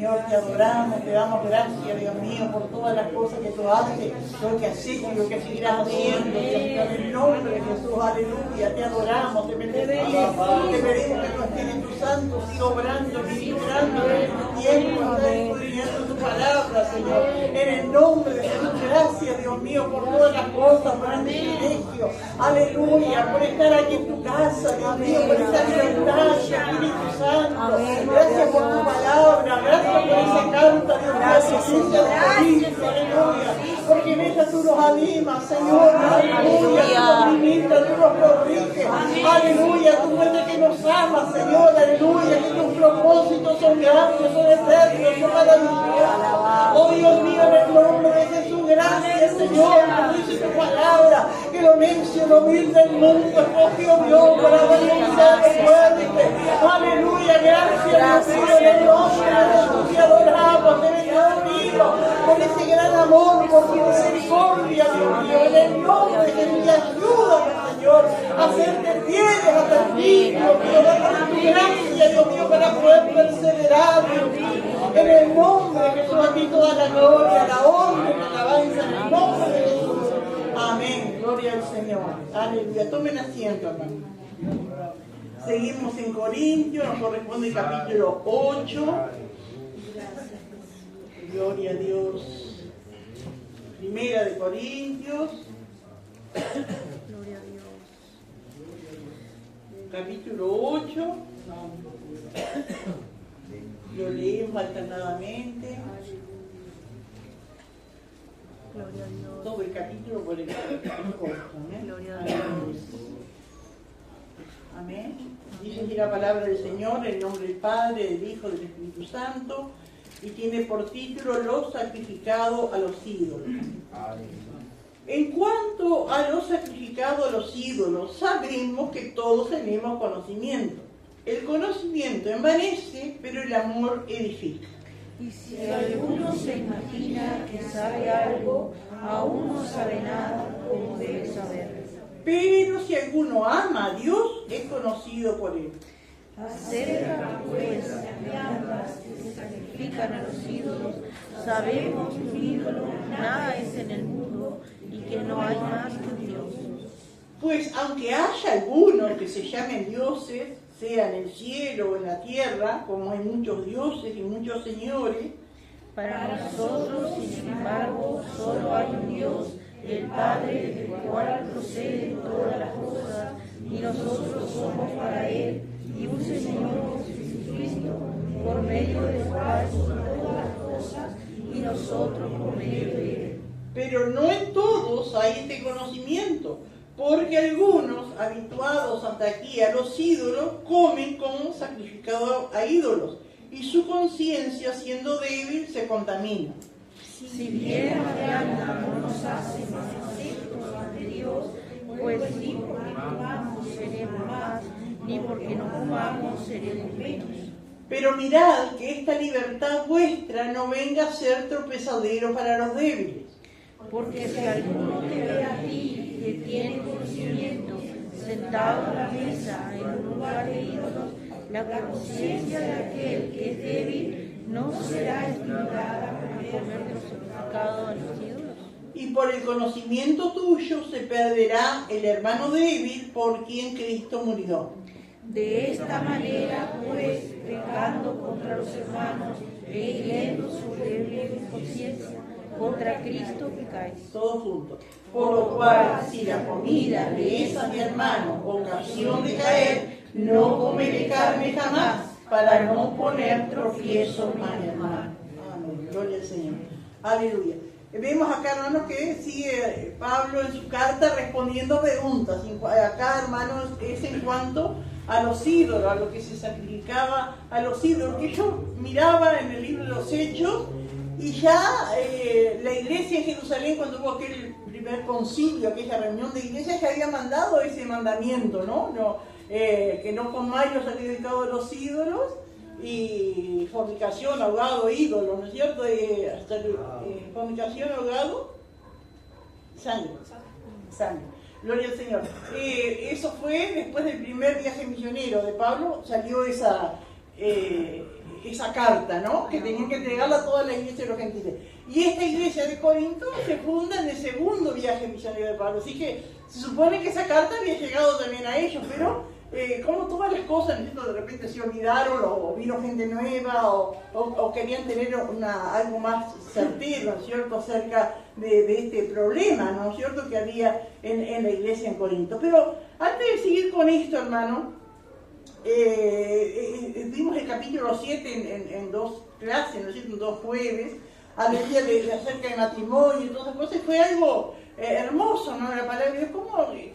Señor, te adoramos, te damos gracias, Dios mío, por todas las cosas que tú haces, lo que has hecho y lo que seguirás haciendo, Dios mío, en el nombre de Jesús, aleluya, te adoramos, te bendecimos, te pedimos que tu Espíritu Santo siga obrando, ministrando en este tiempo, está escudriñando tu palabra, Señor, en el nombre de Jesús, gracias, Dios mío, por todas las cosas, por este privilegio, aleluya, por estar aquí en tu casa, Dios mío, por esa libertad, Espíritu Santo, gracias por tu palabra, gracias por esa carta, Dios mío, aleluya, porque en ella tú nos animas, Señor, aleluya, tú nos ministras, tú nos corriges, aleluya, tú muestras que nos amas, Señor, aleluya, que tus propósitos son grandes, son eternos, son maravillosos, oh Dios mío, en el nombre de Jesús, gracias, Señor, por dice tu palabra, que lo necio, lo vil del mundo escogió Dios para avergonzar lo fuerte, aleluya, gracias, Dios mío, en el nombre de Jesús, te adoramos, te bendigo, por ese gran amor, por tu misericordia, Dios mío, en el nombre de Jesús, ayúdanos, Señor, a serte fieles hasta el fin, Dios mío, danos tu gracia, Dios mío, para poder perseverar, Dios mío, en el nombre de Jesús, a ti toda la gloria, la honra y la alabanza, en el nombre de Jesús, amén, gloria al Señor, aleluya, tomen asiento, hermano. Seguimos en Corintios, nos corresponde el capítulo 8, gloria a Dios, Primera de Corintios, Gloria a Dios. capítulo 8, lo leemos alternadamente, Gloria a Dios. todo el capítulo por el corto, ¿eh? Gloria a Dios. Amén. Dice aquí la palabra del Señor, en nombre del Padre, del Hijo, del Espíritu Santo, y tiene por título lo sacrificado a los ídolos. En cuanto a lo sacrificado a los ídolos, sabemos que todos tenemos conocimiento. El conocimiento envanece, pero el amor edifica. Y si alguno se imagina que sabe algo, aún no sabe nada como debe saber. Pero si alguno ama a Dios, es conocido por él. Acerca pues de ambas que se sacrifican a los ídolos, sabemos que un ídolo nada es en el mundo y que no hay más que un Dios. Pues aunque haya algunos que se llamen dioses, sea en el cielo o en la tierra, como hay muchos dioses y muchos señores, Para nosotros, sin embargo, solo hay un Dios, el Padre, del cual proceden todas las cosas, y nosotros somos para Él, y un Señor Jesucristo, por medio del cual son todas las cosas, y nosotros por medio de Él. pero no en todos hay este conocimiento, porque algunos, habituados hasta aquí a los ídolos, comen como sacrificado a ídolos, y su conciencia, siendo débil, se contamina. Si bien la vianda no nos hace más aceptos ante Dios, pues ni porque comamos seremos más, ni porque no comamos seremos menos. Pero mirad que esta libertad vuestra no venga a ser tropezadero para los débiles. Porque si alguno te ve a ti que tiene conocimiento, sentado a la mesa en un lugar de ídolos, la conciencia de aquel que es débil no será estimulada por comer de los sacrificados a los ídolos. Y por el conocimiento tuyo se perderá el hermano débil por quien Cristo murió. De esta manera, pues, pecando contra los hermanos e hiriendo su débil conciencia, contra Cristo pecáis. Todos juntos. Por lo cual, si la comida le es a mi hermano ocasión de caer, no comeré carne jamás, para no poner tropiezo a mi hermano. Amén. Gloria al Señor. Aleluya. Vemos acá, hermanos, que sigue Pablo en su carta respondiendo preguntas. Acá, hermanos, es en cuanto a los ídolos, a lo que se sacrificaba a los ídolos, que yo miraba en el libro de los Hechos, y ya la iglesia en Jerusalén, cuando hubo aquel primer concilio, aquella reunión de iglesia, ya había mandado ese mandamiento, ¿no? Que no comáis los sacrificados de los ídolos, y fornicación, ahogado, ídolo, ¿no es cierto? Fornicación, ahogado, sangre. Gloria al Señor. Eso fue después del primer viaje misionero de Pablo, salió esa esa carta, ¿no? Que tenían que entregarla a toda la iglesia de los gentiles. Y esta iglesia de Corinto se funda en el segundo viaje misionero de Pablo. Así que se supone que esa carta había llegado también a ellos, pero como todas las cosas, ¿no? De repente se olvidaron, o vino gente nueva, o querían tener algo más certero, ¿no es cierto?, acerca de este problema, ¿no es cierto?, que había en la iglesia en Corinto. Pero antes de seguir con esto, hermano, vimos el capítulo 7 en dos clases, ¿no es cierto?, en 2 jueves, hablaría acerca de matrimonio y todas esas cosas, y fue algo hermoso, ¿no? La palabra de Dios,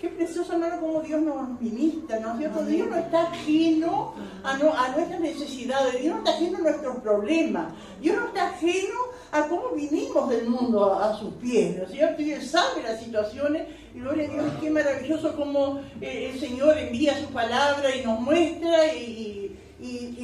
qué precioso, hermano, cómo Dios nos ministra, ¿no es cierto? Dios no está ajeno a nuestras necesidades, Dios no está ajeno a nuestros problemas, Dios no está ajeno a cómo vinimos del mundo a sus pies, ¿no es cierto? Y Él sabe las situaciones, y gloria a Dios, qué maravilloso cómo el Señor envía su palabra y nos muestra, y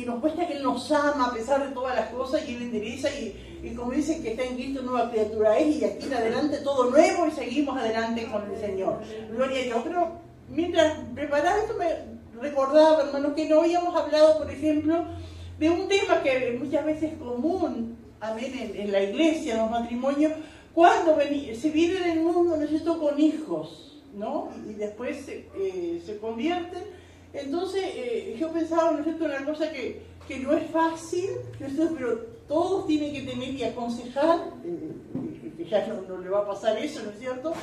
nos muestra que Él nos ama a pesar de todas las cosas, y Él endereza, y como dice que está en Cristo, nueva criatura es, y aquí en adelante todo nuevo, y seguimos adelante con el Señor. Gloria a Dios. Pero mientras preparaba esto me recordaba, hermanos, que no habíamos hablado, por ejemplo, de un tema que muchas veces es común, amén, en la iglesia, en los matrimonios, cuando se viene del mundo, ¿no es cierto?, con hijos, ¿no? Y después se convierten. Entonces, yo pensaba, ¿no es cierto?, una cosa que no es fácil, ¿no es cierto?, pero todos tienen que tener y aconsejar, que ya no le va a pasar eso, ¿no es cierto?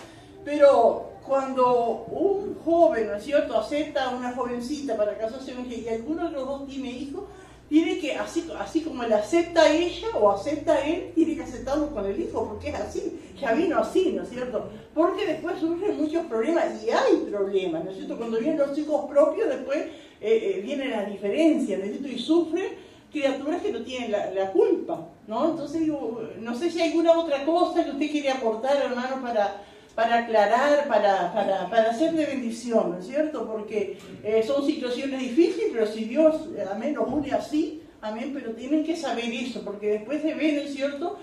Pero cuando un joven, ¿no es cierto?, acepta a una jovencita para casarse con ella, y alguno de los dos tiene hijos, tiene que, así como él acepta a ella o acepta a él, tiene que aceptarlo con el hijo, porque es así, ya vino así, ¿no es cierto? Porque después surgen muchos problemas, y hay problemas, ¿no es cierto? Cuando vienen los hijos propios, después vienen las diferencias, ¿no es cierto? Y sufren criaturas que no tienen la culpa, ¿no? Entonces digo, no sé si hay alguna otra cosa que usted quiere aportar, hermano, para aclarar, para hacer de bendición, ¿no es cierto? Porque son situaciones difíciles, pero si Dios, amén, nos une así, amén, pero tienen que saber eso, porque después se ve, ¿no es cierto?,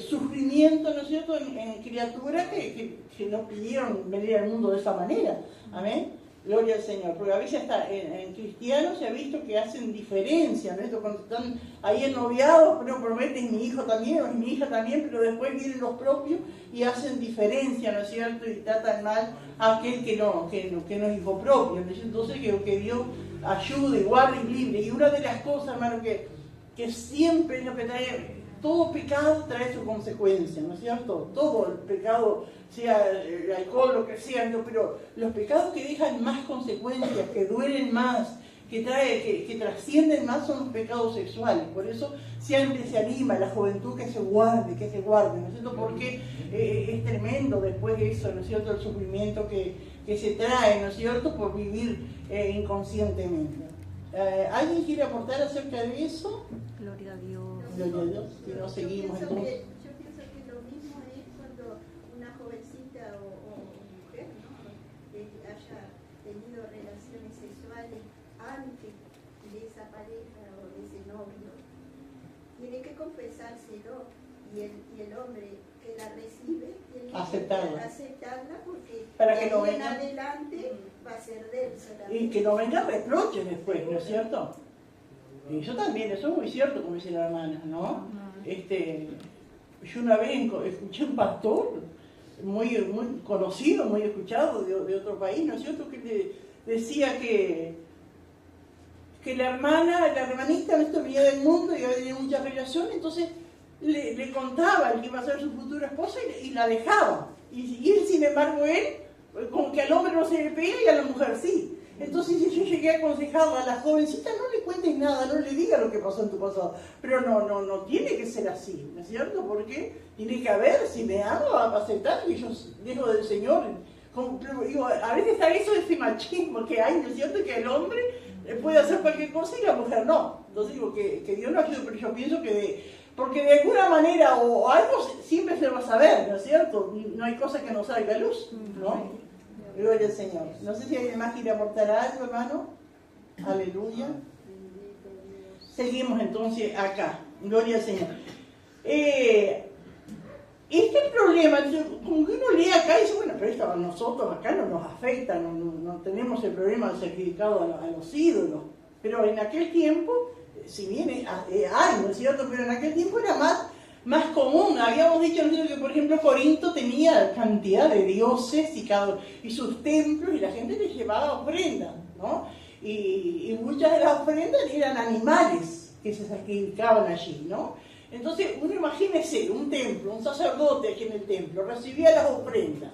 sufrimiento, ¿no es cierto?, en criaturas que no pidieron venir al mundo de esa manera, amén. Gloria al Señor, porque a veces hasta en cristianos se ha visto que hacen diferencia, ¿no? Cuando están ahí ennoviados, pero prometen mi hijo también, o mi hija también, pero después vienen los propios y hacen diferencia, ¿no es cierto? Y tratan mal a aquel que no es hijo propio, ¿no? Entonces que Dios ayude, guarde y libre. Y una de las cosas, hermano, que siempre es lo que trae, todo pecado trae su consecuencia, ¿no es cierto? Todo el pecado, sea el alcohol, lo que sea, ¿no? Pero los pecados que dejan más consecuencias, que duelen más, que trascienden más, son los pecados sexuales. Por eso siempre se anima a la juventud que se guarde, ¿no es cierto? Porque es tremendo después de eso, ¿no es cierto?, el sufrimiento que se trae, ¿no es cierto?, por vivir inconscientemente. ¿Alguien quiere aportar acerca de eso? Gloria a Dios. Gloria a Dios, si no seguimos entonces. Yo pienso que lo mismo es cuando una jovencita o mujer, ¿no?, haya tenido relaciones sexuales antes de esa pareja o de ese novio, tiene que confesárselo, y el hombre que la recibe tiene que aceptarla, porque para que no en venga adelante va a ser de él solamente. Y que no venga reproche después, ¿no es cierto? Y eso también, eso es muy cierto, como dice la hermana, ¿no? Yo una vez escuché un pastor muy conocido, muy escuchado de otro país, ¿no es cierto?, que decía que la hermanita, esto venía del mundo y había tenido muchas relaciones, entonces le contaba al que iba a ser su futura esposa y la dejaba. Y él, sin embargo, como que al hombre no se le pega y a la mujer sí. Entonces yo llegué a aconsejarla a la jovencita, no le cuentes nada, no le digas lo que pasó en tu pasado, pero no tiene que ser así, ¿no es cierto? Porque tiene que haber, si me amo, va a aceptar que yo dejo del Señor. Digo, a veces está eso de ese machismo que hay, ¿no es cierto?, que el hombre puede hacer cualquier cosa y la mujer no. Entonces digo que Dios nos ayude, pero yo pienso porque de alguna manera o algo siempre se va a saber, ¿no es cierto? No hay cosa que no salga a luz, ¿no? Gloria al Señor. No sé si alguien más quiere aportar algo, hermano. Aleluya. Seguimos entonces acá. Gloria al Señor. Este problema, como que uno lee acá y dice, bueno, pero esto a nosotros acá no nos afecta, no tenemos el problema del sacrificado a los ídolos. Pero en aquel tiempo si bien hay, ¿no es cierto? Pero en aquel tiempo era más común. Habíamos dicho nosotros que, por ejemplo, Corinto tenía cantidad de dioses y sus templos, y la gente les llevaba ofrendas, ¿no? Y muchas de las ofrendas eran animales que se sacrificaban allí, ¿no? Entonces, uno imagínese un templo, un sacerdote aquí en el templo, recibía las ofrendas.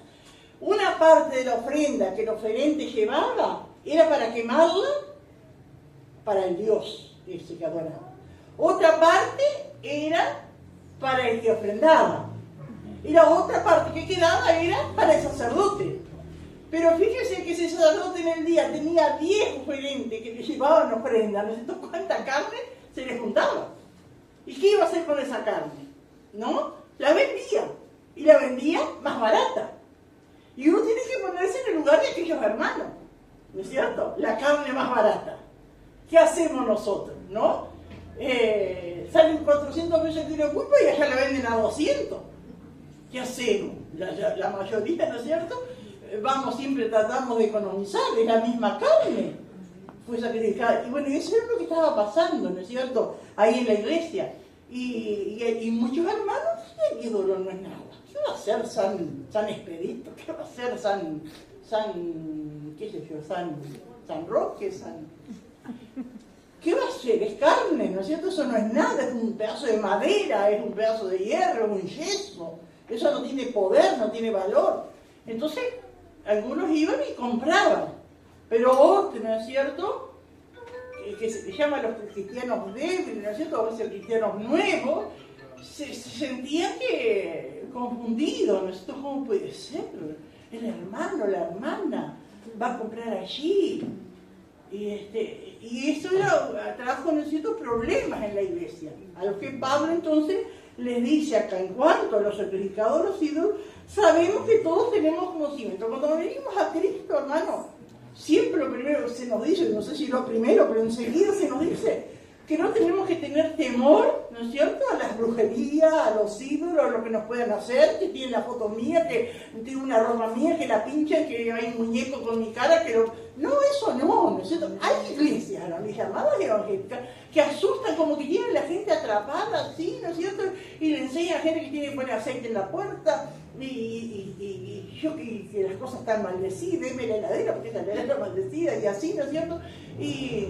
Una parte de la ofrenda que el oferente llevaba era para quemarla para el Dios ese que adoraba. Otra parte era para el que ofrendaba. Y la otra parte que quedaba era para el sacerdote. Pero fíjese que ese sacerdote en el día tenía 10 oferentes que le llevaban ofrenda. No sé cuánta carne se le juntaba. ¿Y qué iba a hacer con esa carne? ¿No? La vendía. Y la vendía más barata. Y uno tiene que ponerse en el lugar de aquellos hermanos. ¿No es cierto? La carne más barata. ¿Qué hacemos nosotros? ¿No? Salen 400 pesos el kilo de pulpa y allá la venden a 200. ¿Qué hacemos? La mayoría, ¿no es cierto? Siempre tratamos de economizar, es la misma carne. Fue sacrificada. Y bueno, eso es lo que estaba pasando, ¿no es cierto? Ahí en la iglesia. Y muchos hermanos, el ídolo no es nada. ¿Qué va a ser San Expedito? ¿Qué va a ser San qué sé yo, San Roque, ¿qué va a ser? Es carne, ¿no es cierto? Eso no es nada, es un pedazo de madera, es un pedazo de hierro, un yeso. Eso no tiene poder, no tiene valor. Entonces, algunos iban y compraban. Pero otros, ¿no es cierto? Que se llama los cristianos débiles, ¿no es cierto? A veces cristianos nuevos, se sentían confundidos, ¿no es cierto? ¿Cómo puede ser? El hermano, la hermana va a comprar allí. Y eso trajo, ¿no es cierto?, problemas en la iglesia. A los que Pablo entonces les dice acá, en cuanto a los sacrificados de los ídolos, sabemos que todos tenemos conocimiento. Cuando venimos a Cristo, hermano, siempre lo primero se nos dice, no sé si lo primero, pero enseguida se nos dice que no tenemos que tener temor, ¿no es cierto?, a las brujerías, a los ídolos, a lo que nos puedan hacer, que tienen la foto mía, que tiene una ropa mía, que la pinchan, que hay un muñeco con mi cara, que no, eso no es cierto? Hay iglesias, ¿no?, llamadas evangélicas, que asustan, como que tienen a la gente atrapada, así, ¿no es cierto?, y le enseñan a la gente que tiene que poner aceite en la puerta, y que las cosas están maldecidas, deme la heladera, porque esa heladera está maldecida, y así, ¿no es cierto? Y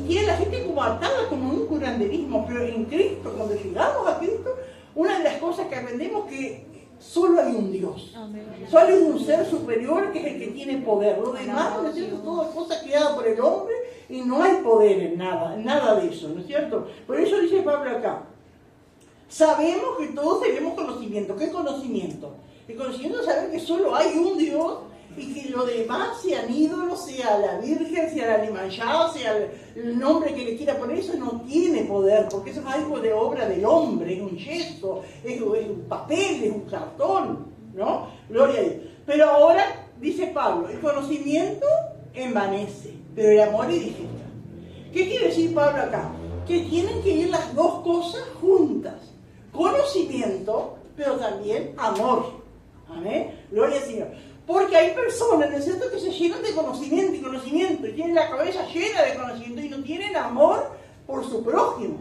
tiene la gente como atada, como un curanderismo, pero en Cristo, cuando llegamos a Cristo, una de las cosas que aprendemos es que solo hay un Dios. Amén. Solo hay un ser superior que es el que tiene poder. Lo demás, ¿no es cierto?, toda cosa creada por el hombre y no hay poder en nada de eso, ¿no es cierto? Por eso dice Pablo acá, sabemos que todos tenemos conocimiento. ¿Qué conocimiento? El conocimiento es saber que solo hay un Dios y que lo demás, sean ídolos, sea la Virgen, sea la Alimanjá, sea el nombre que le quiera poner, eso no tiene poder, porque eso es algo de obra del hombre, es un yeso, es un papel, es un cartón, ¿no? Gloria a Dios. Pero ahora, dice Pablo, el conocimiento envanece, pero el amor edifica. ¿Qué quiere decir Pablo acá? Que tienen que ir las dos cosas juntas. Conocimiento, pero también amor. Amén. Gloria al Señor. Porque hay personas, ¿no es cierto?, que se llenan de conocimiento, y tienen la cabeza llena de conocimiento y no tienen amor por su prójimo.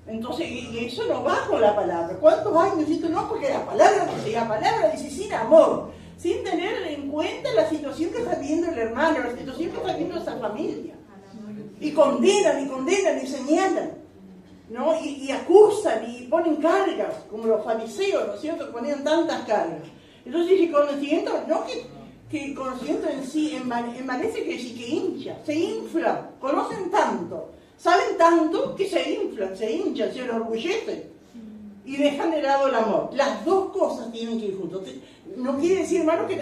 Entonces, y eso no va con la palabra. ¿Cuántos hay? Necesito no, porque la palabra dice sin amor, sin tener en cuenta la situación que está viviendo el hermano, la situación que está viviendo esa familia. Y condenan y señalan, ¿no? Y acusan y ponen cargas, como los fariseos, ¿no es cierto?, que ponían tantas cargas. Entonces el conocimiento, no que el conocimiento en sí envanece, que sí que hincha, se infla, conocen tanto, saben tanto que se inflan, se hinchan, se enorgullecen y dejan de lado el amor. Las dos cosas tienen que ir juntos. No quiere decir, hermano, que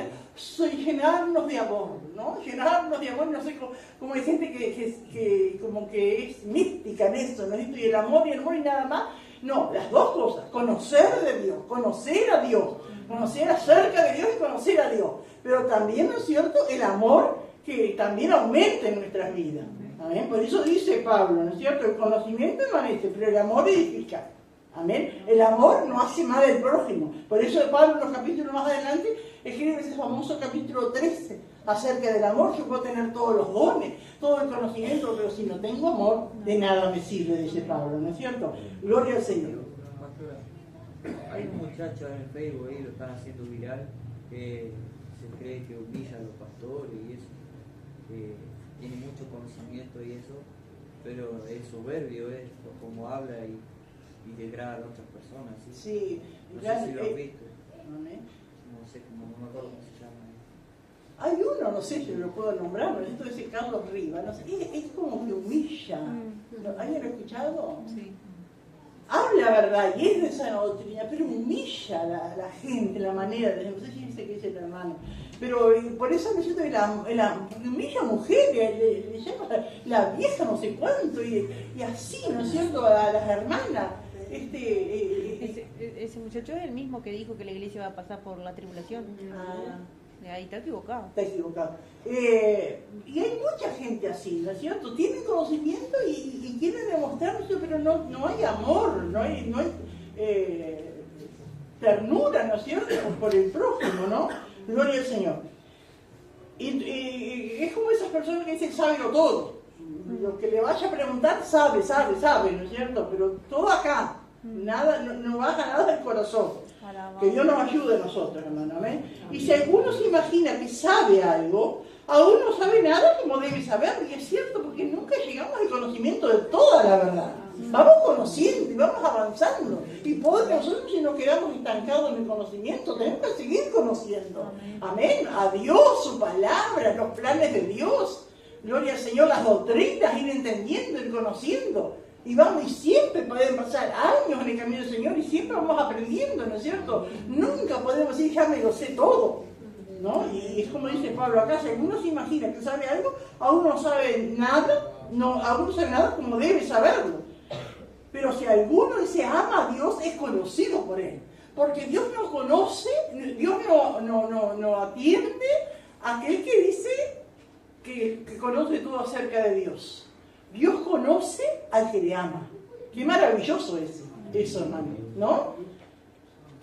llenarnos de amor, ¿no? Llenarnos de amor, no sé, como hay gente que como que es mística en eso, ¿no? Y el amor y nada más. No, las dos cosas, conocer de Dios, conocer a Dios, conocer acerca de Dios y conocer a Dios. Pero también, ¿no es cierto?, el amor que también aumenta en nuestras vidas. ¿Amén? Por eso dice Pablo, ¿no es cierto?, el conocimiento envanece, pero el amor edifica. Amén. El amor no hace mal al prójimo. Por eso Pablo, en los capítulos más adelante, escribe ese famoso capítulo 13, acerca del amor. Yo puedo tener todos los dones, todo el conocimiento, pero si no tengo amor, de nada me sirve, dice Pablo, ¿no es cierto? Gloria al Señor. Hay un muchacho en el Facebook ahí, lo están haciendo viral, que se cree que humilla a los pastores y eso, que tiene mucho conocimiento y eso, pero es soberbio, es como habla y degrada a otras personas. ¿Sí? Sí, No sé si lo has visto. Amén. No sé, no me acuerdo cómo se llama. Hay uno, no sé si lo puedo nombrar, ¿no? Esto es Carlos Rivas, no sé, es como que humilla. ¿Alguien lo ha escuchado? Sí. Habla verdad y es de esa doctrina, pero humilla a la gente, la manera de... No sé si dice que dice el hermano, pero por eso me siento que humilla a mujeres, le llama la vieja no sé cuánto, y así, ¿no es cierto?, a las hermanas. Ese muchacho es el mismo que dijo que la iglesia va a pasar por la tribulación. Ahí está equivocado. Está equivocado. Y hay mucha gente así, ¿no es cierto? Tienen conocimiento y quieren demostrarlo, pero no hay amor, no hay ternura, ¿no es cierto?, por el prójimo, ¿no? Gloria al Señor. Y es como esas personas que dicen, sábelo todo. Lo que le vaya a preguntar, sabe, ¿no es cierto? Pero todo acá, nada, no baja nada del corazón. Que Dios nos ayude a nosotros, hermano, amén. Y si alguno se imagina que sabe algo, aún no sabe nada como debe saber, y es cierto, porque nunca llegamos al conocimiento de toda la verdad. Vamos conociendo y vamos avanzando. Y nosotros, si nos quedamos estancados en el conocimiento, tenemos que seguir conociendo. Amén. A Dios, su palabra, los planes de Dios. Gloria al Señor, las doctrinas, ir entendiendo, ir conociendo. Y vamos, y siempre pueden pasar años en el camino del Señor y siempre vamos aprendiendo, ¿no es cierto? Nunca podemos decir, ya me lo sé todo, ¿no? Y es como dice Pablo acá, si alguno se imagina que sabe algo, aún no sabe nada, aún no sabe nada como debe saberlo. Pero si alguno dice ama a Dios, es conocido por Él. Porque Dios no conoce, Dios no atiende a aquel que dice que conoce todo acerca de Dios. Dios conoce al que le ama. Qué maravilloso es eso, hermano, ¿no?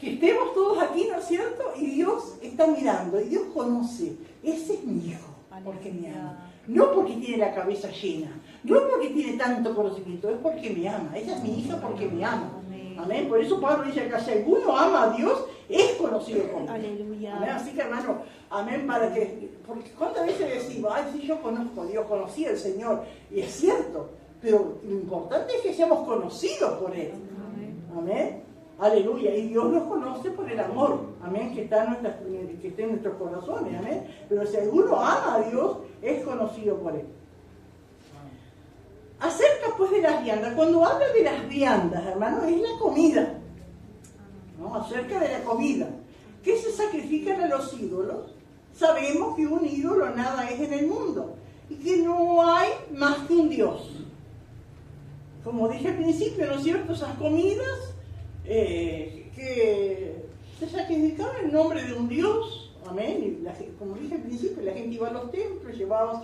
Que estemos todos aquí, ¿no es cierto? Y Dios está mirando, y Dios conoce. Ese es mi hijo, porque me ama. No porque tiene la cabeza llena, no porque tiene tanto conocimiento, es porque me ama. Esa es mi hija porque me ama. Amén. Por eso Pablo dice acá, si alguno ama a Dios, es conocido por Él. Aleluya. Amén. Así que, hermano, amén, porque cuántas veces decimos, ay, sí, yo conozco a Dios, conocí al Señor, y es cierto, pero lo importante es que seamos conocidos por Él. Amén. Aleluya. Y Dios nos conoce por el amor, amén, que está en nuestros corazones, amén. Pero si alguno ama a Dios, es conocido por Él. Acerca pues de las viandas, cuando habla de las viandas, hermano, es la comida, ¿no? Acerca de la comida, que se sacrifican a los ídolos. Sabemos que un ídolo nada es en el mundo y que no hay más que un Dios. Como dije al principio, ¿no es cierto? Esas comidas que se sacrificaban en nombre de un Dios, amén. Y como dije al principio, la gente iba a los templos, llevaba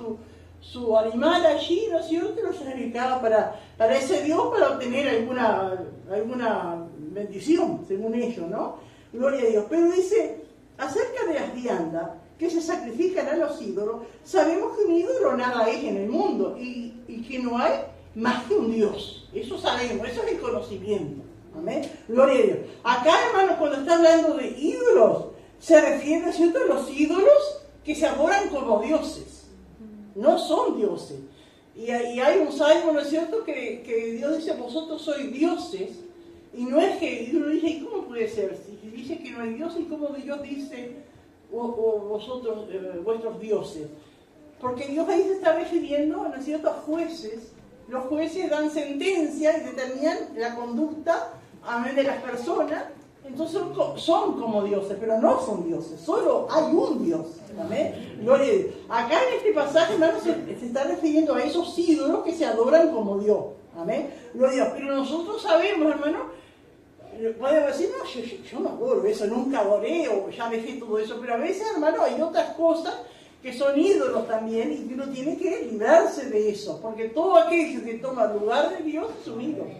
su animal allí, ¿no es cierto? Lo sacrificaba para ese Dios, para obtener alguna bendición, según ellos, ¿no? Gloria a Dios. Pero dice, acerca de las viandas que se sacrifican a los ídolos, sabemos que un ídolo nada es en el mundo y que no hay más que un Dios. Eso sabemos, eso es el conocimiento. Amén. Gloria a Dios. Acá, hermanos, cuando está hablando de ídolos, se refiere, ¿cierto?, a los ídolos que se adoran como dioses. No son dioses. Y hay un salmo, ¿no es cierto?, que Dios dice, vosotros sois dioses. Y no es que uno dice, ¿y cómo puede ser? Si dice que no hay Dios, ¿y cómo Dios dice vosotros, vuestros dioses? Porque Dios ahí se está refiriendo, ¿no es cierto?, a jueces. Los jueces dan sentencia y determinan la conducta, amén, de las personas. Entonces son como dioses, pero no son dioses, solo hay un Dios. Amén. Gloria a Dios. Acá en este pasaje, hermano, se está refiriendo a esos ídolos que se adoran como Dios. Amén. Gloria a Dios. Pero nosotros sabemos, hermano, podemos decir, no, yo no adoro eso, nunca adoré o ya dejé todo eso. Pero a veces, hermano, hay otras cosas que son ídolos también y que uno tiene que librarse de eso. Porque todo aquello que toma lugar de Dios es un ídolo.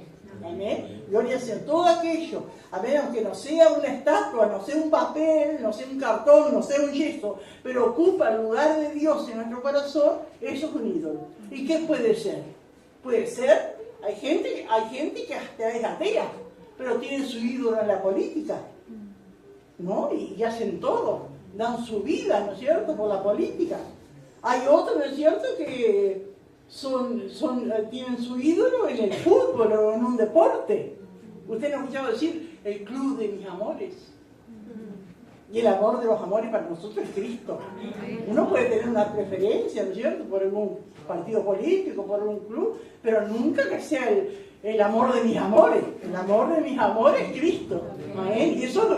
Amén. Gloria sea todo aquello. Amén. Aunque no sea una estatua, no sea un papel, no sea un cartón, no sea un yeso, pero ocupa el lugar de Dios en nuestro corazón, eso es un ídolo. ¿Y qué puede ser? Puede ser, hay gente que hasta es atea, pero tienen su ídolo en la política, ¿no? Y hacen todo, dan su vida, ¿no es cierto?, por la política. Hay otros, ¿no es cierto?, que tienen su ídolo en el fútbol o en un deporte. Usted no ha escuchado decir el club de mis amores. Y el amor de los amores para nosotros es Cristo. Uno puede tener una preferencia, ¿no es cierto?, por algún partido político, por un club, pero nunca que sea el amor de mis amores. El amor de mis amores es Cristo. ¿Amén? Y eso,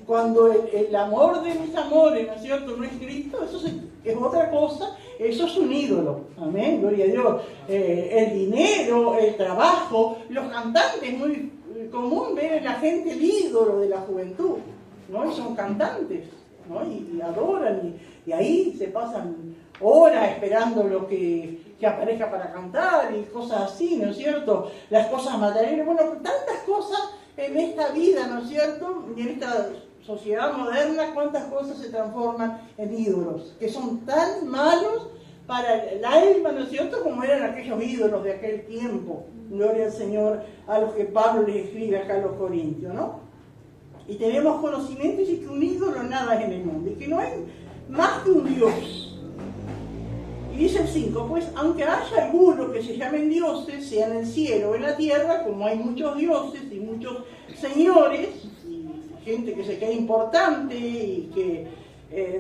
cuando el amor de mis amores, ¿no es cierto?, no es Cristo, eso es otra cosa, eso es un ídolo. Amén, gloria a Dios. El dinero, el trabajo, los cantantes, es muy común ver en la gente el ídolo de la juventud, ¿no? Y son cantantes, ¿no? Y adoran, y ahí se pasan horas esperando lo que aparezca para cantar y cosas así, ¿no es cierto? Las cosas materiales, bueno, tantas cosas en esta vida, ¿no es cierto? Y en esta sociedad moderna, cuántas cosas se transforman en ídolos, que son tan malos para el alma, ¿no es cierto?, como eran aquellos ídolos de aquel tiempo. Gloria al Señor, a los que Pablo les escribe acá a los Corintios, ¿no? Y tenemos conocimiento y dice que un ídolo nada es en el mundo, y que no hay más que un Dios. Y dice el 5, pues aunque haya algunos que se llamen dioses, sea en el cielo o en la tierra, como hay muchos dioses y muchos señores, y gente que se cree importante y que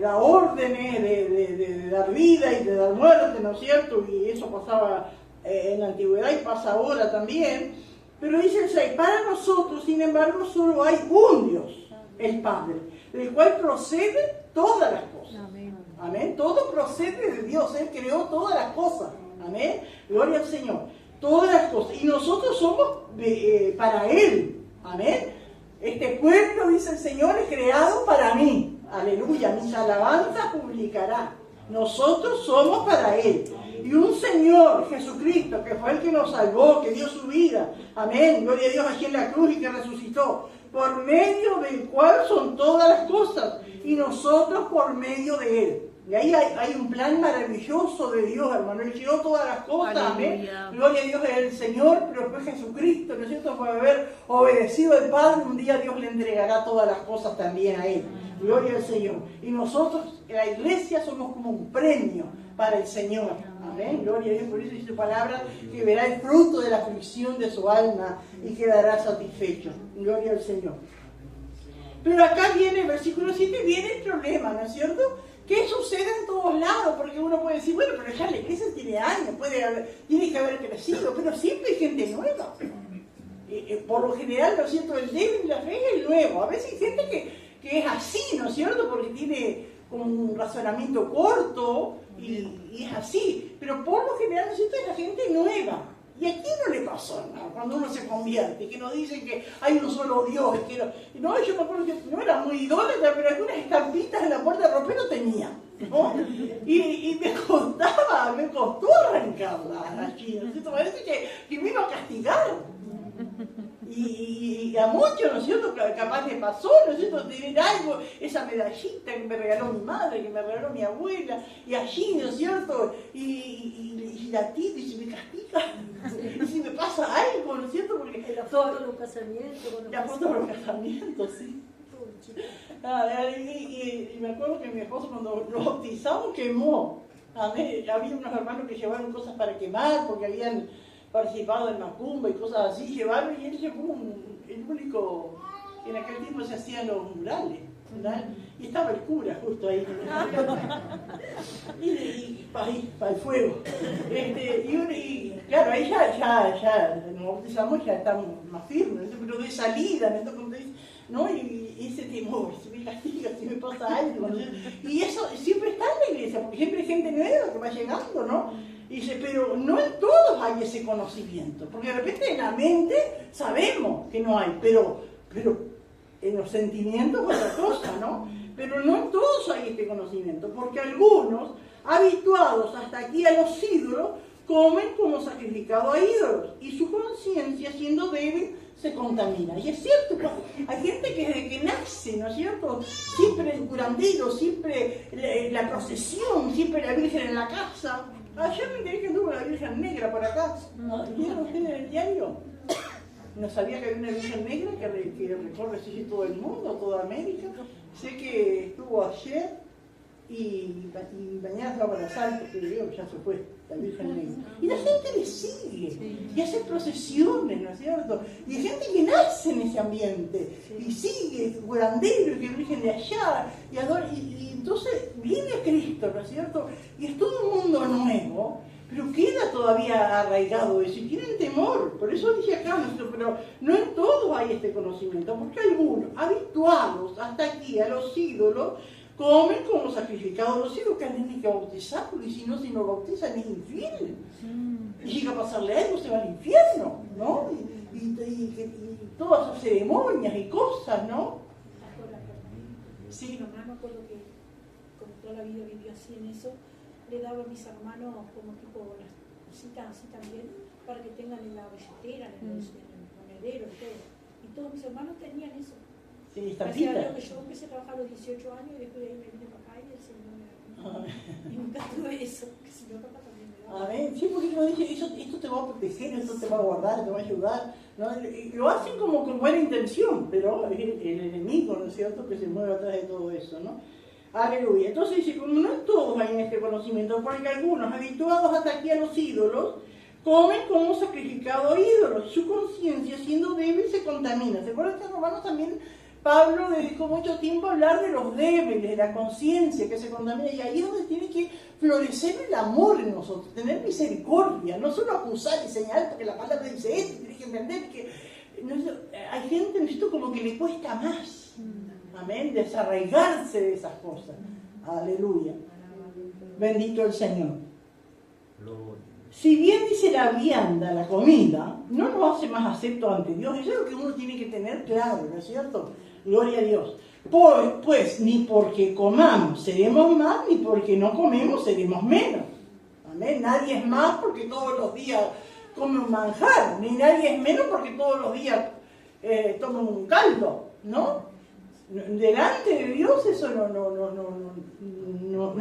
da órdenes de dar vida y de dar muerte, ¿no es cierto? Y eso pasaba en la antigüedad y pasa ahora también. Pero dice el 6, para nosotros, sin embargo, solo hay un Dios, el Padre, del cual procede todas las cosas. Amén. Amén. Todo procede de Dios, Él creó todas las cosas. Amén. Gloria al Señor. Todas las cosas. Y nosotros somos para Él. Amén. Este pueblo, dice el Señor, es creado para mí. Aleluya. Mis alabanzas publicará. Nosotros somos para Él. Y un Señor, Jesucristo, que fue el que nos salvó, que dio su vida. Amén. Gloria a Dios, aquí en la cruz y que resucitó. Por medio del cual son todas las cosas. Y nosotros por medio de Él. Y ahí hay un plan maravilloso de Dios, hermano. Él creó todas las cosas, amén. Gloria a Dios es el Señor, pero fue Jesucristo, ¿no es cierto? Por haber obedecido al Padre, un día Dios le entregará todas las cosas también a Él. Gloria al Señor. Y nosotros, la iglesia, somos como un premio para el Señor. Amén. Gloria a Dios. Por eso dice su palabra que verá el fruto de la aflicción de su alma y quedará satisfecho. Gloria al Señor. Pero acá viene el versículo 7, viene el problema, ¿no es cierto? ¿Qué sucede en todos lados? Porque uno puede decir, bueno, pero ya la iglesia tiene años, tiene que haber crecido, pero siempre hay gente nueva. Por lo general, ¿no es cierto?, el débil de la fe es el nuevo. A veces hay gente que es así, ¿no es cierto?, porque tiene un razonamiento corto y es así. Pero por lo general, ¿no es cierto?, es la gente nueva. ¿Y a quién no le pasó nada cuando uno se convierte? Que nos dicen que hay un solo Dios. No, yo me acuerdo que no era muy idólatra, pero algunas estampitas en la puerta del ropero tenía, ¿no? Y me costó arrancarla allí, ¿no es cierto? Parece que me iba a castigar. Y a muchos, ¿no es cierto?, capaz le pasó, ¿no es cierto?, tener algo, esa medallita que me regaló mi madre, que me regaló mi abuela, y allí, ¿no es cierto?, y la tita, y si me castiga, y si me pasa algo, ¿no es cierto?, porque la foto de los casamientos. La foto de los casamientos, sí. Y me acuerdo que mi esposo, cuando lo bautizamos, quemó. Había unos hermanos que llevaron cosas para quemar, porque habían participado en macumba y cosas así, llevaron, y él llevó el único, en aquel tiempo se hacían los murales, ¿verdad? Y estaba el cura justo ahí, y para el fuego. Y claro, ahí ya nos bautizamos, ya estamos más firmes, pero de salida, ¿no? Y ese temor, si me castiga, si me pasa algo, ¿no? Y eso siempre está en la iglesia, porque siempre hay gente nueva que va llegando, ¿no? Y dice, pero no en todos hay ese conocimiento, porque de repente en la mente sabemos que no hay, pero en los sentimientos es otra cosa, ¿no? Pero no en todos hay este conocimiento, porque algunos, habituados hasta aquí a los ídolos, comen como sacrificado a ídolos, y su conciencia, siendo débil, se contamina. Y es cierto, hay gente que desde que nace, ¿no es cierto? Siempre el curandero, siempre la procesión, siempre la Virgen en la casa. Ayer me enteré que anduvo la Virgen Negra por acá. ¿Vieron ustedes en el diario? No sabía que había una Virgen Negra que recorre así todo el mundo, toda América. Sé que estuvo ayer y mañana se va para Sal, porque veo que ya se fue la Virgen Negra. Y la gente le sigue, y hace procesiones, ¿no es cierto? Y hay gente que nace en ese ambiente, y sigue, curandero, y que Virgen de allá, y adora, y entonces viene a Cristo, ¿no es cierto? Y es todo un mundo nuevo, pero queda todavía arraigado eso, y tienen temor. Por eso dice acá, ¿no es cierto? Pero no en todos hay este conocimiento, porque algunos, habituados hasta aquí a los ídolos, comen como sacrificados a los ídolos, que tienen que bautizarlo, y si no bautizan es infiel. Y llega a pasarle algo, se va al infierno, ¿no? Y todas esas ceremonias y cosas, ¿no? Sí, mi mamá me acuerdo que como toda la vida vivió así en eso, le daba a mis hermanos como tipo las cositas así también, para que tengan en la billetera, en el monedero y todo. Y todos mis hermanos tenían eso. Sí, Gracias a Dios que yo empecé a trabajar a los 18 años y después de ahí me vine para acá y el Señor me y nunca tuve eso, que si no papá también me daba. Amén. Sí, porque como dice, esto te va a proteger, esto te va a guardar, te va a ayudar, ¿no? Lo hacen como con buena intención, pero es el enemigo, ¿no es cierto?, que se mueve atrás de todo eso, ¿no? Aleluya. Entonces dice, como no todos hay en este conocimiento, porque algunos, habituados hasta aquí a los ídolos, comen como sacrificado a ídolos. Su conciencia, siendo débil, se contamina. ¿Se acuerdan que en Romanos también Pablo dedicó mucho tiempo a hablar de los débiles, de la conciencia que se contamina? Y ahí es donde tiene que florecer el amor en nosotros, tener misericordia, no solo acusar y señalar, porque la palabra dice esto, tienes que entender que no, hay gente en esto como que le cuesta más. Amén, desarraigarse de esas cosas. Aleluya. Bendito el Señor. Si bien dice la vianda, la comida, no nos hace más acepto ante Dios. Eso es lo que uno tiene que tener claro, ¿no es cierto? Gloria a Dios. Pues ni porque comamos seremos más, ni porque no comemos seremos menos. Amén. Nadie es más porque todos los días come un manjar, ni nadie es menos porque todos los días toma un caldo, ¿no? Delante de Dios eso no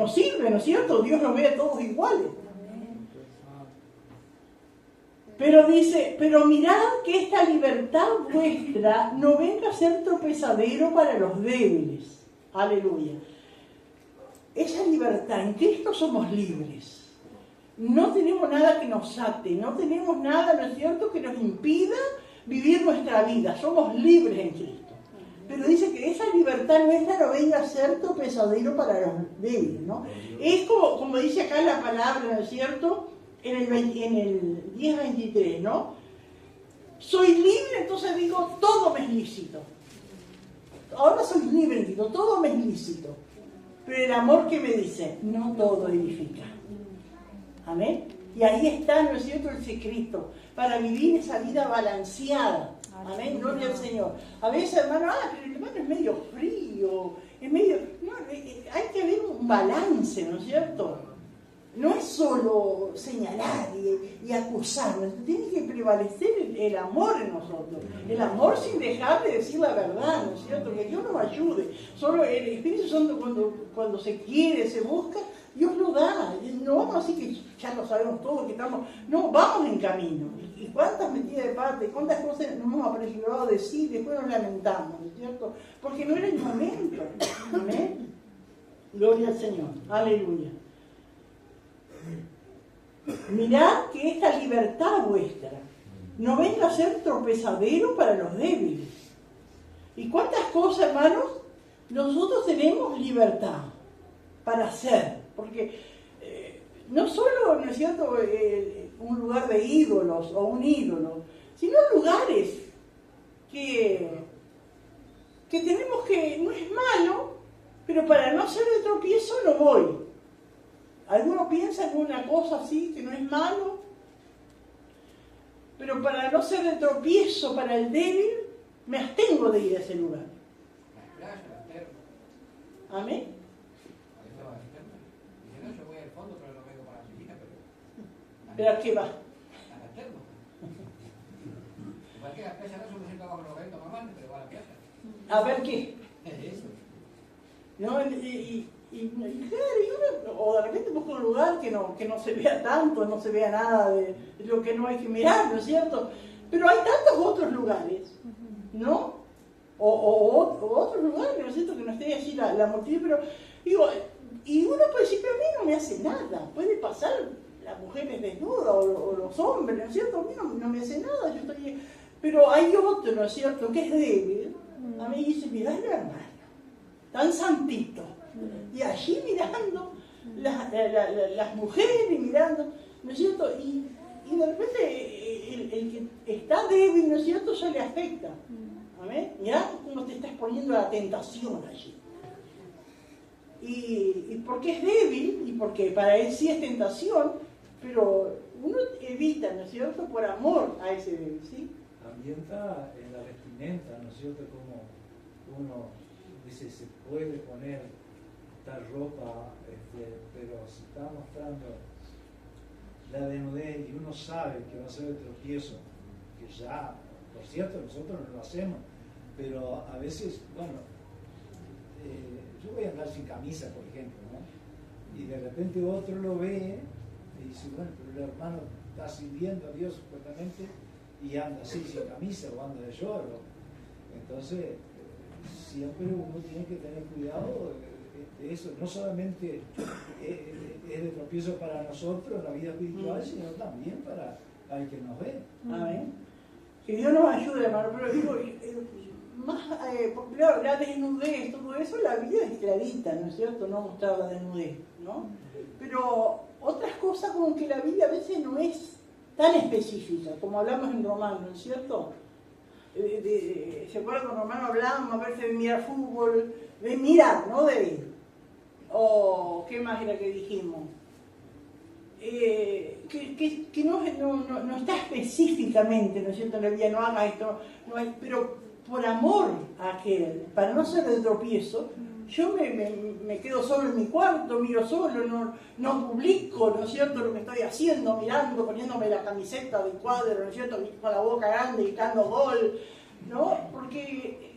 sirve, ¿no es cierto? Dios nos ve a todos iguales. Pero dice, pero mirad que esta libertad vuestra no venga a ser tropezadero para los débiles. Aleluya. Esa libertad, en Cristo somos libres. No tenemos nada que nos ate, no tenemos nada, ¿no es cierto?, que nos impida vivir nuestra vida. Somos libres en Cristo. Pero dice que esa libertad nuestra no venga a ser tropezadero para los débiles, ¿no? Es como dice acá la palabra, ¿no es cierto?, en el 10:23, ¿no? Soy libre, entonces digo, todo me es lícito. Ahora soy libre, digo, todo me es lícito. Pero el amor que me dice, no todo edifica. Amén. Y ahí está, ¿no es cierto?, el secreto para vivir esa vida balanceada. Amén, gloria al Señor. A veces, hermano, pero el hermano es medio frío, es medio... No, hay que ver un balance, ¿no es cierto? No es solo señalar y acusar, tiene que prevalecer el amor en nosotros. El amor sin dejar de decir la verdad, ¿no es cierto? Que Dios nos ayude. Solo el Espíritu Santo cuando se quiere, se busca, Dios lo da. No vamos a decir que ya lo sabemos todo, que estamos... No, vamos en camino. Y cuántas metidas de parte, cuántas cosas nos hemos apresurado a decir, después nos lamentamos, ¿no es cierto? Porque no era el momento. Amén. Gloria al Señor. Aleluya. Mirad que esta libertad vuestra no venga a ser tropezadero para los débiles. ¿Y cuántas cosas, hermanos? Nosotros tenemos libertad para hacer, porque no solo, ¿no es cierto?, un lugar de ídolos o un ídolo, sino lugares que tenemos que, no es malo, pero para no ser de tropiezo no voy. ¿Alguno piensa en una cosa así que no es malo? Pero para no ser de tropiezo para el débil, me abstengo de ir a ese lugar. Amén. ¿Pero a qué va? A la termo. Igual que la playa no se bajo los eventos mamás, pero va a la playa. A ver qué. Es eso. ¿No? Claro, o de repente busca un lugar que no se vea tanto, no se vea nada de lo que no hay que mirar, ¿no es cierto? Pero hay tantos otros lugares, ¿no? O otros lugares, ¿no es cierto? Que no esté así la multitud, pero digo, y uno puede decir, pero a mí no me hace nada, puede pasar las mujeres desnudas o los hombres, ¿no es cierto? A mí no me hace nada, yo estoy... Pero hay otro, ¿no es cierto?, que es débil. A mí dice, mirá el hermano, tan santito, y allí mirando las mujeres, mirando, ¿no es cierto? Y de repente el que está débil, ¿no es cierto?, ya le afecta. ¿Amén? Mirá cómo te estás poniendo a la tentación allí. Y porque es débil, y porque para él sí es tentación, pero uno evita, ¿no es cierto?, por amor a ese débil, ¿sí? Ambienta en la vestimenta, ¿no es cierto?, como uno dice, se puede poner tal ropa, pero si está mostrando la desnudez y uno sabe que va a ser el tropiezo, que ya, por cierto, nosotros no lo hacemos, pero a veces, bueno, yo voy a andar sin camisa, por ejemplo, ¿no? Y de repente otro lo ve y dice, bueno, pero el hermano está sirviendo a Dios supuestamente y anda así sin camisa o anda de lloro. Entonces, siempre uno tiene que tener cuidado de eso. No solamente es de tropiezo para nosotros en la vida espiritual, sino también para el que nos ve. Amén. Que Dios nos ayude, hermano. Pero digo, claro, la desnudez, todo eso, la Biblia es clarita, ¿no es cierto? No mostrar la desnudez, ¿no? Pero otras cosas como que la Biblia a veces no es tan específica, como hablamos en Romanos, ¿no es cierto? ¿Se acuerdan que en Romanos hablamos a veces de mirar fútbol? De mirar, no de ver. O, ¿qué más era que dijimos? Que no está específicamente, ¿no es cierto? En la Biblia no haga esto, no hay, pero por amor a aquel, para no ser de tropiezo, yo me quedo solo en mi cuarto, miro solo, no publico, ¿no es cierto?, lo que estoy haciendo, mirando, poniéndome la camiseta del cuadro, ¿no es cierto?, con la boca grande, gritando gol, ¿no? Porque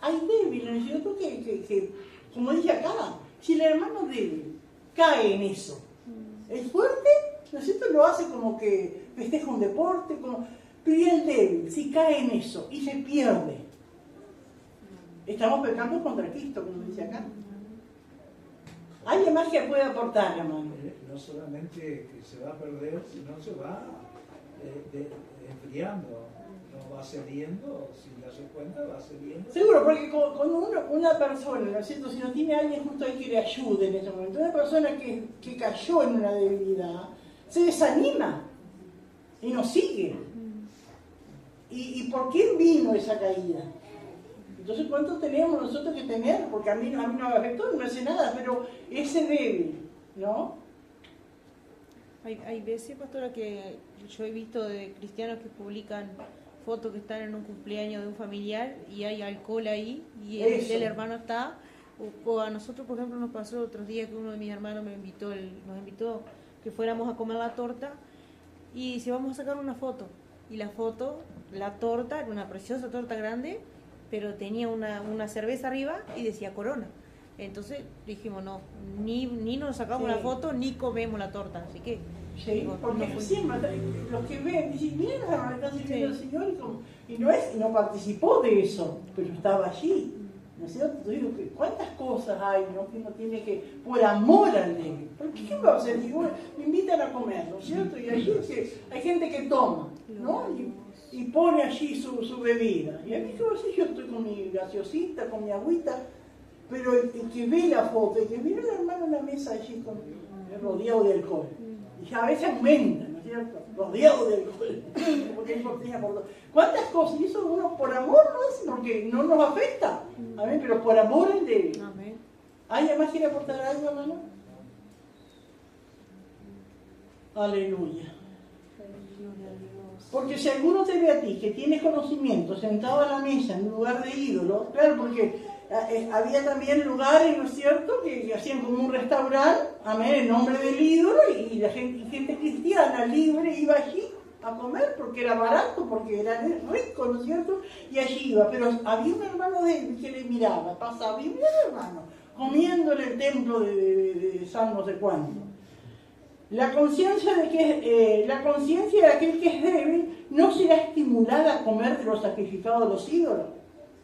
hay débiles, ¿no es cierto?, que como dice acá, si el hermano débil cae en eso, el fuerte, ¿no es cierto?, lo hace como que festeja un deporte, pero y el débil, si cae en eso y se pierde, estamos pecando contra Cristo, como dice acá. ¿Alguien más que puede aportar, hermano? No solamente que se va a perder, sino se va enfriando, no va cediendo, sin darse cuenta va cediendo. Seguro, porque cuando una persona, ¿no es cierto?, si no tiene a alguien justo ahí que le ayude en ese momento, una persona que cayó en una debilidad, se desanima y no sigue. ¿Y por qué vino esa caída? Entonces, ¿cuánto tenemos nosotros que tener? Porque a mí no me afectó, no me hace nada, pero ese débil, ¿no? Hay veces, pastora, que yo he visto de cristianos que publican fotos que están en un cumpleaños de un familiar y hay alcohol ahí y el hermano está, o a nosotros, por ejemplo, nos pasó otros días que uno de mis hermanos nos invitó que fuéramos a comer la torta y dice, vamos a sacar una foto. Y la torta, era una preciosa torta grande, pero tenía una cerveza arriba y decía Corona. Entonces dijimos, no, ni nos sacamos la foto, ni comemos la torta. Así que... Sí, porque siempre los que ven, dicen, mira, están sirviendo al Señor y no participó de eso, pero estaba allí. ¿No es cierto? Digo, ¿cuántas cosas hay, ¿no?, que uno tiene que, por amor al débil? ¿Por qué va a hacer? Digo, me invitan a comer, ¿no es cierto? Y allí hay gente que toma, ¿no? Y pone allí su bebida. Y a mí, ¿qué va a hacer? Yo estoy con mi gaseosita, con mi agüita, pero el que ve la foto, el que mira al hermano en la mesa allí rodeado de alcohol. Y ya a veces aumenta, ¿no es cierto? Rodeado de alcohol. Porque hay botella por todo. ¿Cuántas cosas? Y eso uno por amor lo hace, porque no nos afecta. Amén, pero por amor al débil. Amén. ¿Alguien más quiere aportar algo, hermano? Aleluya. Porque si alguno te ve a ti que tienes conocimiento sentado a la mesa en lugar de ídolo, claro, porque Había también lugares, ¿no es cierto?, que hacían como un restaurante, amén, en nombre del ídolo, y la gente cristiana libre iba allí a comer porque era barato, porque era rico, ¿no es cierto? Y allí iba, pero había un hermano de él que le miraba, pasaba, y un hermano comiendo en el templo de San no sé cuándo. La conciencia de aquel que es débil no será estimulada a comer de los sacrificados de los ídolos.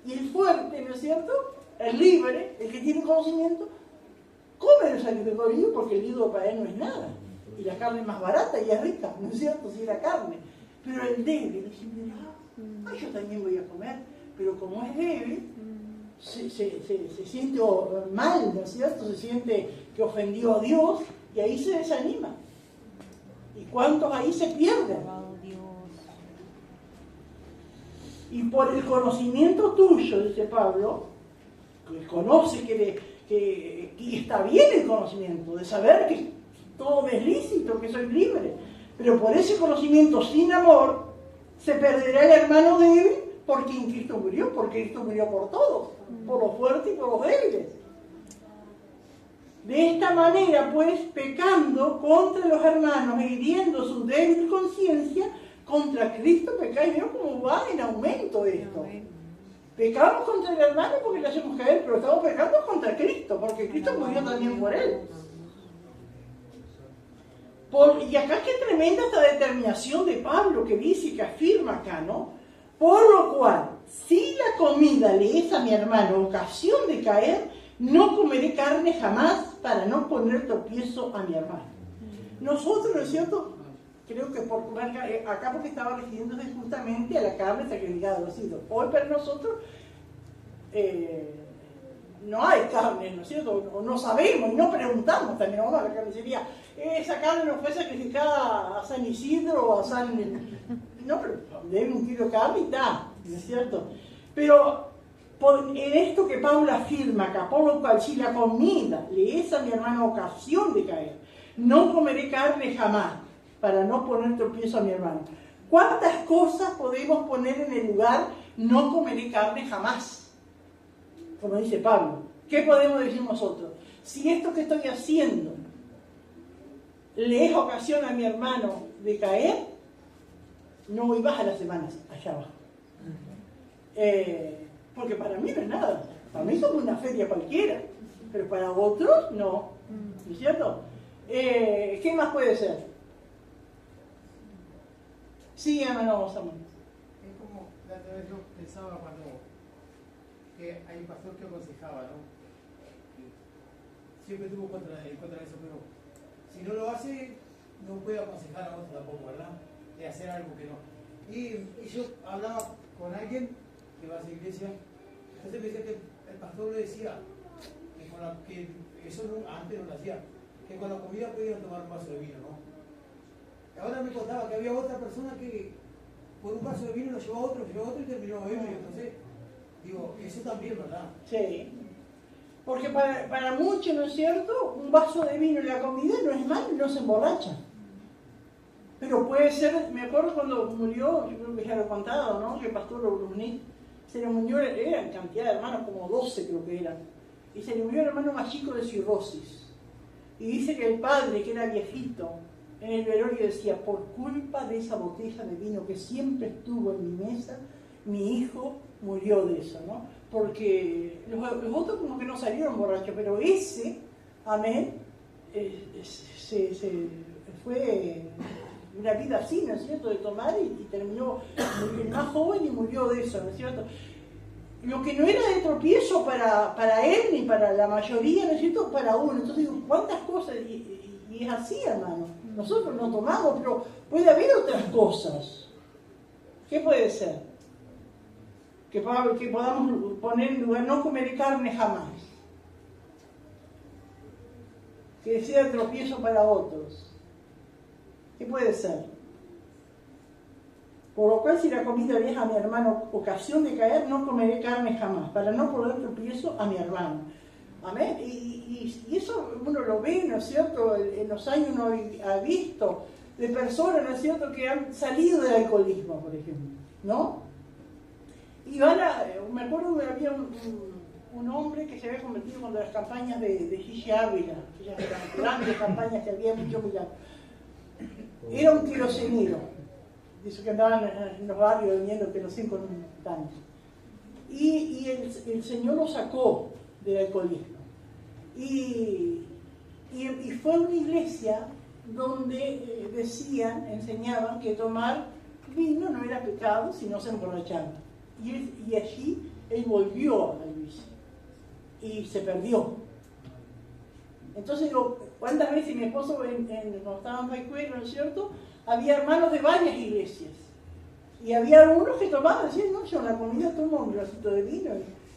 Y el fuerte, ¿no es cierto?, el libre, el que tiene conocimiento, come el sacrificado de Dios porque el ídolo para él no es nada. Y la carne es más barata y es rica, ¿no es cierto?, si es la carne. Pero el débil dice, yo también voy a comer, pero como es débil, se siente mal, ¿no es cierto?, se siente que ofendió a Dios y ahí se desanima. ¿Y cuántos ahí se pierden? Y por el conocimiento tuyo, dice Pablo, que conoce que está bien el conocimiento, de saber que todo es lícito, que soy libre, pero por ese conocimiento sin amor, se perderá el hermano débil porque en Cristo murió, porque Cristo murió por todos, por los fuertes y por los débiles. De esta manera, pues, pecando contra los hermanos e hiriendo su débil conciencia, contra Cristo pecáis. ¿Veo cómo va en aumento esto? Pecamos contra el hermano porque le hacemos caer, pero estamos pecando contra Cristo, porque Cristo murió también por él. Y acá qué tremenda esta determinación de Pablo que dice, que afirma acá, ¿no? Por lo cual, si la comida le es a mi hermano ocasión de caer, no comeré carne jamás para no poner tropiezo a mi hermano. Nosotros, ¿no es cierto?, creo que por comer acá porque estaba refiriéndose justamente a la carne sacrificada de los ídolos. Hoy para nosotros no hay carne, ¿no es cierto? O no sabemos y no preguntamos también, vamos a la carnicería. Esa carne no fue sacrificada a San Isidro o a San... No, pero debe un kilo de carne y está, ¿no es cierto? Pero en esto que Pablo afirma acá, por lo cual si la comida le es a mi hermano ocasión de caer, no comeré carne jamás, para no poner tropiezo a mi hermano. ¿Cuántas cosas podemos poner en el lugar no comeré carne jamás? Como dice Pablo. ¿Qué podemos decir nosotros? Si esto que estoy haciendo le es ocasión a mi hermano de caer, no voy más a las semanas allá abajo. Porque para mí no es nada. Para mí es como una feria cualquiera. Pero para otros, no. ¿No es cierto? ¿Qué más puede ser? Sí, hermano Samuel. Es como, la otra vez yo pensaba cuando que hay un pastor que aconsejaba, ¿no? Siempre estuvo en contra de eso, pero si no lo hace, no puede aconsejar a otro tampoco, ¿verdad? De hacer algo que no. Y yo hablaba con alguien que va a esa iglesia, entonces me decía que el pastor le decía que eso antes no lo hacía, que con la comida podían tomar un vaso de vino, ¿no? Ahora me contaba que había otra persona que por un vaso de vino lo llevó a otro y terminó bebiendo. Entonces, digo, eso también, ¿verdad? Sí. Porque para muchos, ¿no es cierto?, un vaso de vino en la comida no es mal, no se emborracha. Pero puede ser, me acuerdo cuando murió, yo creo que ya lo he contado, ¿no?, que el pastor Brunit se le murió, eran cantidad de hermanos, como 12 creo que eran, y se le murió el hermano más chico de cirrosis. Y dice que el padre, que era viejito, en el velorio decía, por culpa de esa botella de vino que siempre estuvo en mi mesa, mi hijo murió de eso, ¿no? Porque los otros como que no salieron borrachos, pero ese, amén, fue una vida así, ¿no es cierto?, de tomar y terminó el más joven y murió de eso, ¿no es cierto? Lo que no era de tropiezo para él ni para la mayoría, ¿no es cierto?, para uno. Entonces digo, ¿cuántas cosas? Y es así, hermano. Nosotros no tomamos, pero puede haber otras cosas. ¿Qué puede ser? Que podamos poner en lugar, no comeré carne jamás. Que sea tropiezo para otros. ¿Qué puede ser? Por lo cual, si la comida le es a mi hermano ocasión de caer, no comeré carne jamás, para no poner tropiezo a mi hermano. Amén. Y eso uno lo ve, ¿no es cierto? En los años uno ha visto de personas, ¿no es cierto?, que han salido del alcoholismo, por ejemplo, ¿no? Y me acuerdo que había un hombre que se había convertido cuando las campañas de Gigi Ávila, aquellas grandes campañas que había mucho milagro. Era un querosenero, de esos que andaban en los barrios vendiendo querosén con un tanque. Y el Señor lo sacó del alcoholismo. Y fue a una iglesia donde enseñaban que tomar vino no era pecado si no se emborrachaban. Y allí él volvió a la iglesia y se perdió. Entonces digo, ¿cuántas veces mi esposo, cuando estaba en Paicuero, ¿no es cierto?, había hermanos de varias iglesias. Y había unos que tomaban, decían, no, yo en la comida tomo un vasito de vino.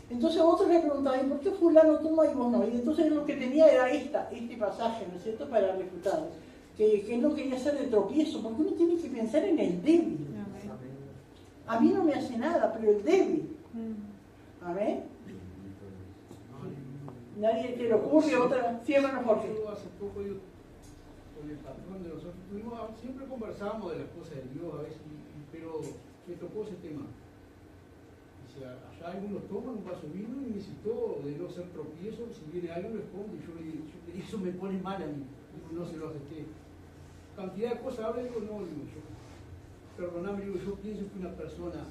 Entonces otros le preguntaban, ¿por qué fulano toma y vos no? Y entonces lo que tenía era este pasaje, ¿no es cierto?, para refutar. Que él no quería hacer de tropiezo, porque uno tiene que pensar en el débil. A mí no me hace nada, pero el débil. Amén. Nadie te le ocurre otra. Sí, hermano Jorge. Hace poco yo, con el patrón de nosotros, siempre conversábamos de las cosas de Dios a veces, pero me tocó ese tema. Dice, allá algunos toman un vaso de vino y necesito de no ser tropiezo, si viene algo les pongo, y yo le digo, eso me pone mal a mí, no se lo acepté. Cantidad de cosas habla, digo, no, digo yo. Perdóname, digo, yo pienso que una persona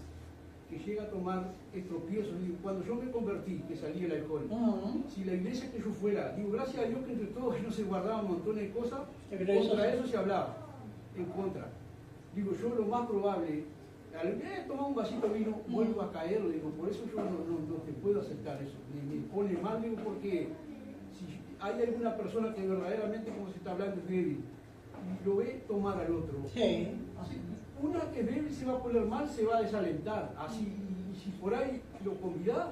que llega a tomar el tropiezo, digo, cuando yo me convertí, que salí del alcohol, si la iglesia que yo fuera, digo, gracias a Dios que entre todos no se guardaban un montón de cosas, contra eso se hablaba, en contra. Digo, yo lo más probable, al tomar un vasito de vino, vuelvo a caer, digo, por eso yo no te puedo aceptar eso, me pone mal, digo, porque si hay alguna persona que verdaderamente, como se está hablando, es débil, y lo ve tomar al otro. Sí. Una que débil se va a poner mal, se va a desalentar. Así, y si por ahí lo convidás,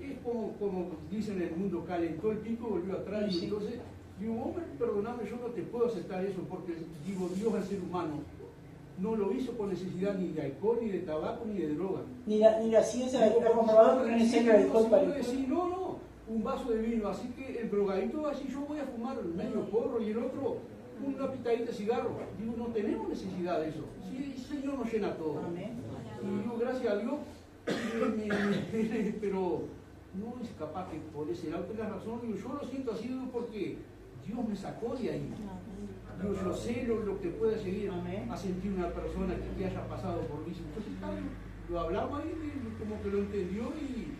es como dicen en el mundo, calentó el pico, volvió atrás. Sí. Y entonces, digo, hombre, perdóname, yo no te puedo aceptar eso, porque digo, Dios al ser humano no lo hizo por necesidad ni de alcohol, ni de tabaco, ni de droga. Ni la ciencia ha comprobado que no es necesario el alcohol para el decir, no, un vaso de vino, así que el drogadito así, yo voy a fumar medio porro y el otro una pitadita de cigarro. Digo, no tenemos necesidad de eso. Sí, el Señor nos llena todo. Amén. Y digo, gracias a Dios, pero no es capaz que por ese lado tenga razón. Digo, yo lo siento así, digo, porque Dios me sacó de ahí. Digo, yo sé lo que puede seguir a sentir una persona que haya pasado por vicio. Entonces, lo hablamos ahí, como que lo entendió y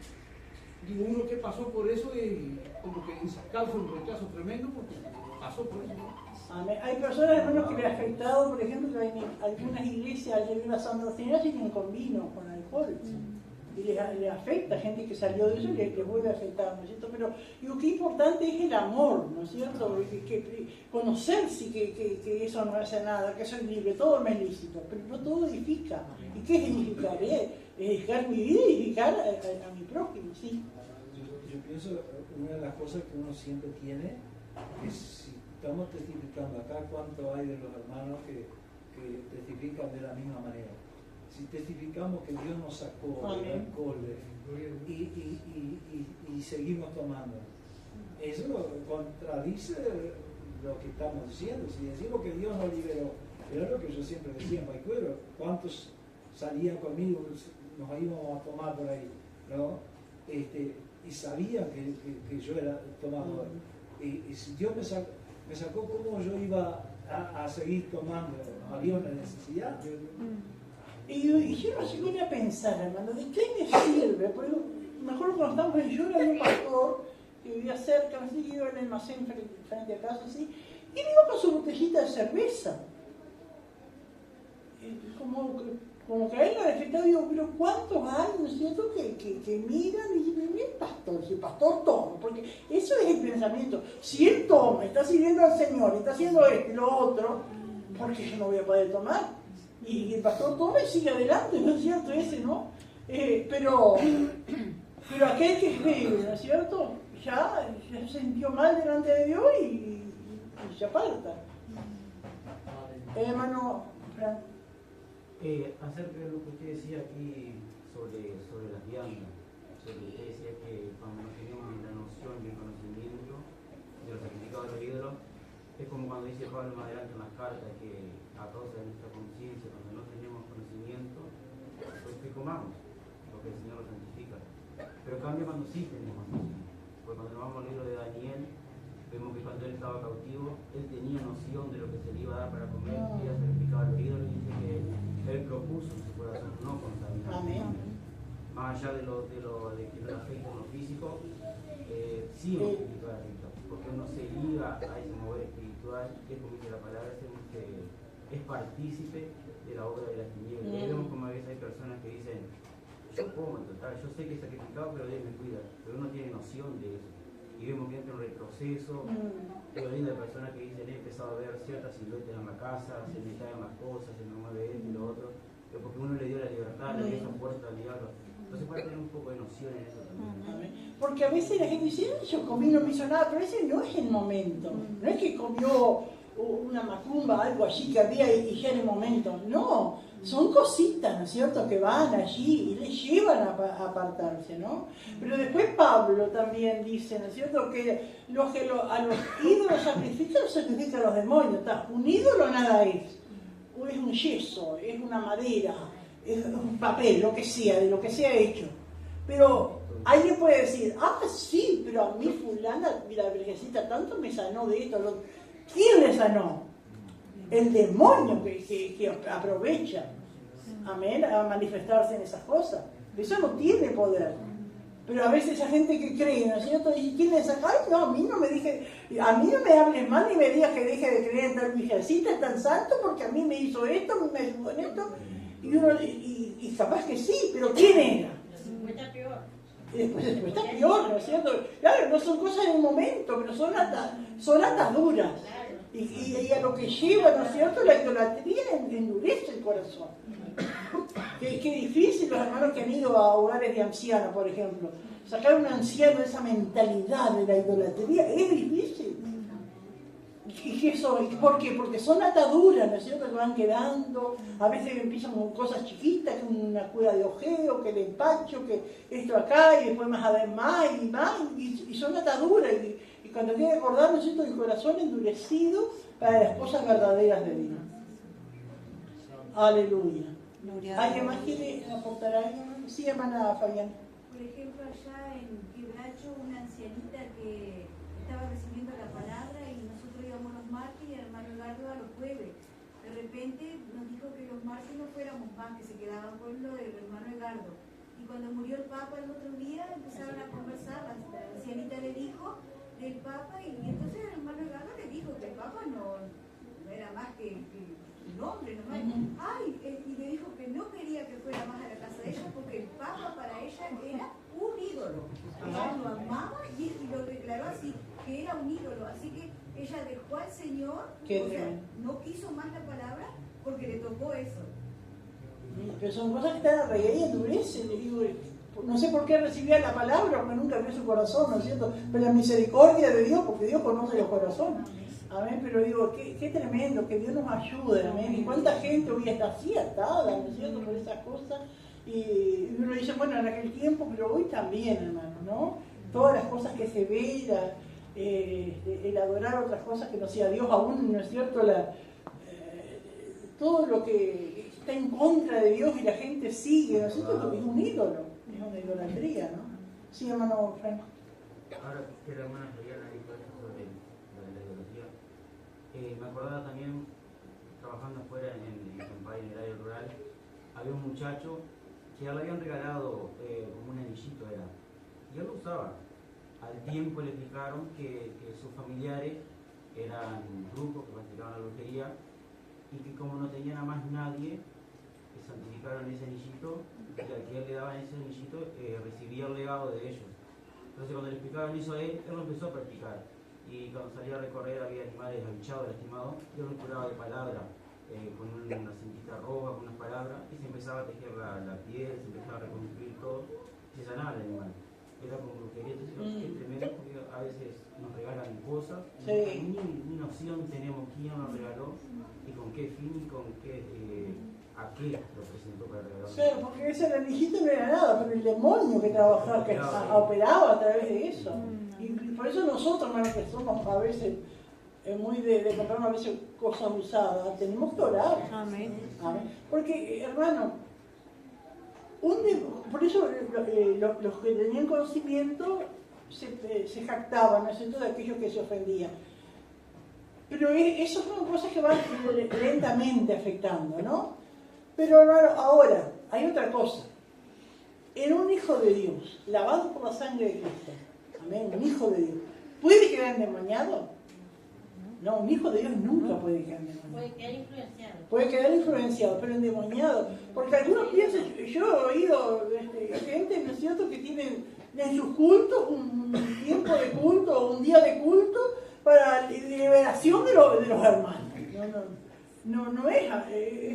digo, uno que pasó por eso, como que causa un rechazo tremendo porque pasó por eso. Amén. Hay personas, hermanos, que les ha afectado, por ejemplo, que en algunas iglesias de la Santa Trinidad siguen con vino, con alcohol. Y les afecta, gente que salió de eso y les vuelve a afectar, ¿no es cierto? Pero digo, qué importante es el amor, ¿no es cierto? Conocerse que eso no hace nada, que soy libre, todo me es lícito, pero no todo edifica. ¿Y qué es edificar? Edificar mi vida y edificar a mi prójimo, ¿sí? Yo pienso, una de las cosas que uno siempre tiene es, si estamos testificando acá, cuánto hay de los hermanos que testifican de la misma manera. Si testificamos que Dios nos sacó del alcohol y seguimos tomando, eso contradice lo que estamos diciendo. Si decimos que Dios nos liberó, era lo que yo siempre decía en Paicuero, ¿cuántos salían conmigo, nos íbamos a tomar por ahí, ¿no? Y sabían que yo era tomador. Y si Dios me sacó, ¿cómo yo iba a seguir tomando? ¿Había una necesidad? Y yo no sé qué voy a pensar, hermano, ¿de qué me sirve? Porque mejor cuando estamos en Llora, había un pastor que vivía cerca, me iba en el almacén frente a casa, así, y me iba con su botellita de cerveza. Como que a él lo ha afectado, digo, pero ¿cuántos hay, no es cierto, que miran y dicen, mira el pastor, si el pastor toma? Porque eso es el pensamiento. Si él toma, está sirviendo al Señor, está haciendo esto y lo otro, ¿por qué yo no voy a poder tomar? Y el pastor toma y sigue adelante, ¿no es cierto? Ese, ¿no? Pero aquel que es débil, ¿no es cierto? Ya se sintió mal delante de Dios y se aparta. Hermano Frank. Acerca de lo que usted decía aquí sobre las viandas, usted decía que cuando no tenemos la noción y el conocimiento de los sacrificados de los ídolos, es como cuando dice Pablo más adelante en las cartas que a causa de nuestra conciencia, cuando no tenemos conocimiento, pues que comamos, porque el Señor lo santifica. Pero cambia cuando sí tenemos noción. Porque cuando nos vamos al libro de Daniel, vemos que cuando él estaba cautivo, él tenía noción de lo que se le iba a dar para comer, y ya se le explicaba al ídolo y dice que él propuso en su corazón no contaminar. Amén. Más allá de que no afecta en lo físico, sí nos explica esto, porque uno se liga a ese mover espiritual, que es como dice la palabra, es partícipe de la obra de las tinieblas. Y vemos como a veces hay personas que dicen, yo como en total, yo sé que es sacrificado, pero Dios me cuida, pero uno tiene noción de eso. Y vemos que entra un retroceso, lo lindo de personas que dicen, he empezado a ver ciertas siluetas en la casa, se me caen las cosas, se me mueve esto y lo otro, pero porque uno le dio la libertad, le dio esa fuerza al diablo. Entonces puede tener un poco de noción en eso también. Porque a veces la gente dice, yo comí, no me hizo nada, pero ese no es el momento. No es que comió una macumba, algo allí que había y ya era el momento. No, son cositas, ¿no es cierto?, que van allí y le llevan a apartarse, ¿no? Pero después Pablo también dice, ¿no es cierto?, que a los ídolos sacrifican a los demonios. Un ídolo nada es. O es un yeso, es una madera, es un papel, lo que sea, de lo que sea hecho. Pero alguien puede decir, sí, pero a mí fulana, la virgencita tanto me sanó de esto. ¿Quién le sanó? El demonio que aprovecha, amén, a manifestarse en esas cosas. Eso no tiene poder. Pero a veces esa gente que cree, ¿no es cierto? ¿Y quién le saca? Ay, no, a mí no me hables mal ni me digas que deje de creer en tal virgencita, en tan santo, porque a mí me hizo esto, me ayudó en esto. Y capaz que sí, pero ¿quién era? Después está peor. Y después está peor, ¿no es cierto? Claro, no son cosas de un momento, pero son ataduras. Y a lo que lleva, ¿no es cierto?, la idolatría endurece el corazón. Qué difícil los hermanos que han ido a hogares de ancianos, por ejemplo. Sacar a un anciano de esa mentalidad de la idolatría es difícil. ¿Por qué? Porque son ataduras, ¿no es cierto?, que van quedando. A veces empiezan con cosas chiquitas, que una cueva de ojeo, que el empacho, que esto acá, y después más a ver más, y son ataduras. Y cuando tiene que acordar, ¿no es cierto?, el corazón endurecido para las cosas verdaderas de Dios. Aleluya. ¿Alguien más quiere aportar algo? Sí, hermana Fabián. Por ejemplo, allá en Quebracho, una ancianita que estaba recibiendo la palabra y nosotros íbamos los martes y el hermano Eduardo a los jueves. De repente nos dijo que los martes no fuéramos más, que se quedaban con lo del hermano Eduardo. Y cuando murió el Papa el otro día empezaron a conversar, la ancianita le dijo del Papa y entonces el hermano Eduardo le dijo que el Papa no era más que un hombre nomás. Y le dijo que no quería que fuera más a la casa de ella porque el Papa para ella era un ídolo. Ella lo amaba y lo declaró así, que era un ídolo. Así que ella dejó al Señor, no quiso más la palabra porque le tocó eso. Pero son cosas que están arraigadas y endurecen. Le digo, no sé por qué recibía la palabra, porque nunca abrió su corazón, ¿no es cierto? Pero la misericordia de Dios, porque Dios conoce los corazones. Amén, pero digo, qué tremendo, que Dios nos ayude, amén. Y cuánta gente hoy está así atada, ¿no es cierto?, por esas cosas. Y uno dice, bueno, en aquel tiempo, pero hoy también, hermano, ¿no? Todas las cosas que se ve, el adorar otras cosas que no sea Dios, aún, ¿no es cierto?, todo lo que está en contra de Dios y la gente sigue, ¿no es cierto?, es un ídolo, es una idolatría, ¿no? Sí, hermano Franco. Ahora que la hermana Fabiana dijo esto sobre la ideología, me acordaba también, trabajando afuera en el área rural, había un muchacho que le habían regalado como un anillito, y él lo usaba. Al tiempo le explicaron que sus familiares eran grupos que practicaban la brujería y que como no tenían a más nadie, que santificaron ese anillito, que al que él le daban ese anillito, recibía el legado de ellos. Entonces cuando le explicaban eso a él lo empezó a practicar. Y cuando salía a recorrer había animales abichados, lastimados, yo lo curaba de palabra, con una cintita roja, con unas palabras, y se empezaba a tejer la piel, se empezaba a reconstruir todo, y se sanaba el animal. Era como brujería, entonces es tremendo porque a veces nos regalan cosas, ni noción tenemos quién nos regaló, y con qué fin, y con qué, a qué lo presentó para regalar. Claro, porque ese anillito no era nada, pero el demonio que trabajaba, que operaba a través de eso. Y por eso nosotros, hermanos, que somos a veces muy de comprarnos a veces cosas usadas, tenemos que orar. Amén. Amén. Porque, hermano, por eso los que tenían conocimiento se jactaban, ¿no es cierto?, de aquellos que se ofendían. Pero esas son cosas que van lentamente afectando, ¿no? Pero ahora, hay otra cosa. En un hijo de Dios, lavado por la sangre de Cristo, amén, un hijo de Dios, ¿puede quedar endemoniado? No, un hijo de Dios nunca puede quedar endemoniado. Puede quedar influenciado. Puede quedar influenciado, pero endemoniado. Porque algunos piensan, yo he oído gente, ¿no es cierto?, que tienen en sus cultos un tiempo de culto o un día de culto para la liberación de los hermanos. No es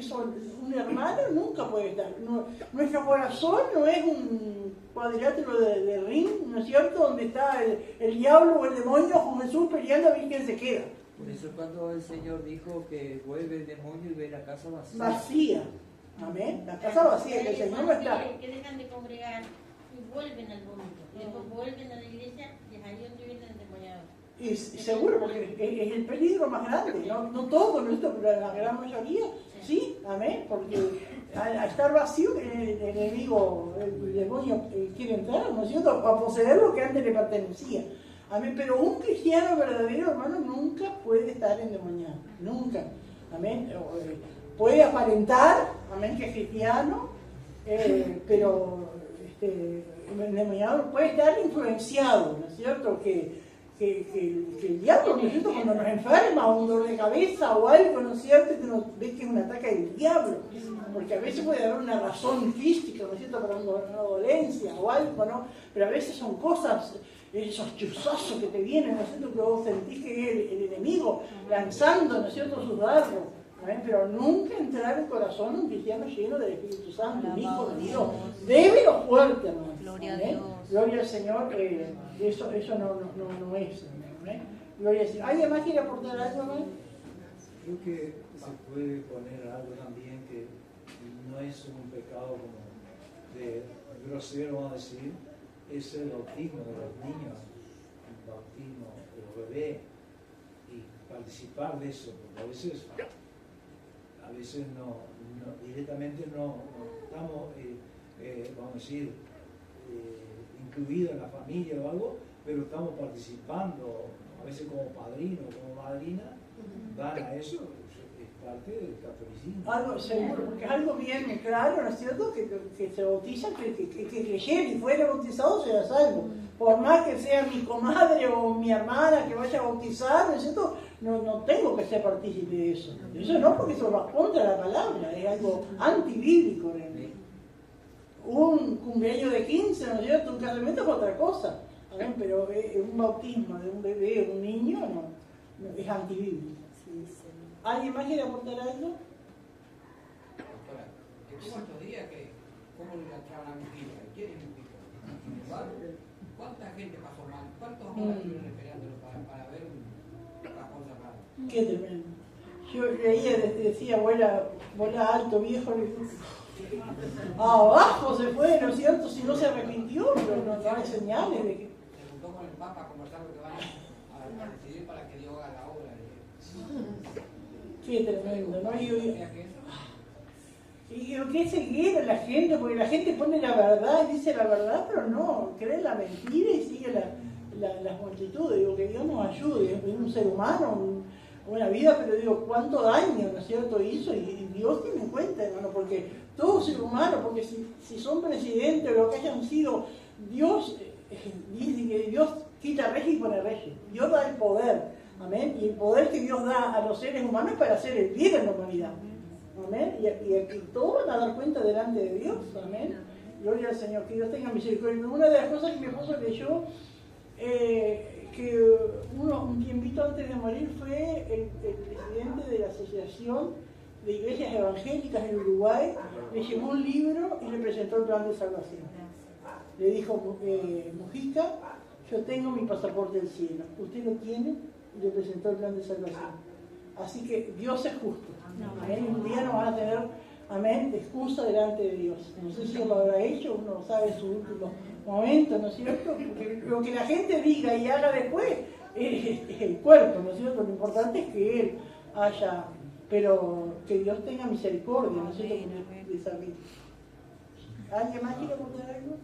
eso, un hermano nunca puede estar. Nuestro corazón no es un cuadrilátero de ring, ¿no es cierto?, donde está el diablo o el demonio con Jesús peleando a ver quién se queda. Por eso cuando el Señor dijo que vuelve el demonio y ve la casa vacía. Vacía. Amén. La casa vacía, que el Señor no está. Que dejan de congregar y vuelven al vómito. Y después vuelven a la iglesia y es ahí donde vienen endemoniados. Y seguro, porque es el peligro más grande, no todo, ¿no? Pero la gran mayoría, sí, amén, porque al estar vacío el enemigo, el demonio quiere entrar, ¿no es cierto?, a poseer lo que antes le pertenecía. Amén, pero un cristiano verdadero, hermano, nunca puede estar endemoniado, nunca, amén. Puede aparentar, amén, que es cristiano, pero endemoniado puede estar influenciado, ¿no es cierto?, que el diablo, ¿no es cierto?, cuando nos enferma, un dolor de cabeza o algo, ¿no es cierto?, que nos ve que es un ataque del diablo, porque a veces puede haber una razón física, ¿no es cierto?, para una dolencia o algo, ¿no?, pero a veces son cosas, esos chuzazos que te vienen, ¿no es cierto?, que vos sentís que es el enemigo lanzando, ¿no es cierto?, sus dardos. Pero nunca entrar en el corazón un cristiano lleno del Espíritu Santo, un hijo de Dios, débil o fuerte, hermano. Gloria a Dios. Gloria al Señor, eso no es. ¿Eh? Gloria al Señor. ¿Alguien más quiere aportar algo, hermano? Creo que se puede poner algo también que no es un pecado como de grosero, vamos a decir, es el bautismo de los niños, el bautismo de los bebés, y participar de eso, porque a veces no directamente no estamos, vamos a decir, incluidos en la familia o algo, pero estamos participando, a veces como padrino, como madrina, dan a eso, es parte del catolicismo. Algo seguro, porque es algo bien claro, ¿no es cierto?, que se bautizan, que creyera y fuera bautizado sea salvo. Por más que sea mi comadre o mi hermana que vaya a bautizar, ¿no es cierto?, no tengo que ser partícipe de eso. Eso no, porque eso va contra la palabra, es algo antibíblico realmente. Un cumpleaños de 15, ¿no es cierto?, un casamiento es otra cosa, ¿saben? Pero un bautismo de un bebé o un niño no, es antibíblico. ¿Alguien más quiere aportar algo? Doctora, que tuvo estos días que cómo le enganchaban a mi hija, ¿quién es mi hija? Sin embargo, ¿cuánta gente pasó mal? ¿Cuántos horas estuvieron esperándolo para ver una cosa rara? Qué tremendo. Yo leía, decía, vuela alto, viejo. Abajo se fue, ¿no es cierto? Si no se arrepintió, pero no hay señales de que... Se juntó con el Papa a conversar lo que van a decidir para que Dios haga la obra. Qué tremendo, ¿no? Y lo que es ceguera la gente, porque la gente pone la verdad y dice la verdad, pero no, cree la mentira y sigue las multitudes. Digo, que Dios nos ayude, es un ser humano, una vida, pero digo, cuánto daño, ¿no es cierto?, hizo, y Dios tiene en cuenta, hermano, porque todo ser humano, porque si son presidentes o lo que hayan sido, Dios dice que Dios quita reyes y pone reyes, Dios da el poder. Amén. Y el poder que Dios da a los seres humanos es para hacer el bien en la humanidad. Amén. Y todos van a dar cuenta delante de Dios. Amén. Gloria al Señor. Que Dios tenga misericordia. Una de las cosas que mi esposo leyó, que un tiempito antes de morir, fue el presidente de la Asociación de Iglesias Evangélicas en Uruguay. Le llevó un libro y le presentó el plan de salvación. Le dijo, Mujica, yo tengo mi pasaporte del cielo. ¿Usted lo tiene? Y le presentó el plan de salvación. Así que Dios es justo. Amén. Un día no van a tener, amén, excusa delante de Dios. No sé si lo habrá hecho, uno sabe en su último momento, ¿no es cierto? Porque lo que la gente diga y haga después es el cuerpo, ¿no es cierto? Lo importante es que Él haya, pero que Dios tenga misericordia, ¿no es cierto? De esa vida. ¿Alguien más quiere contar algo?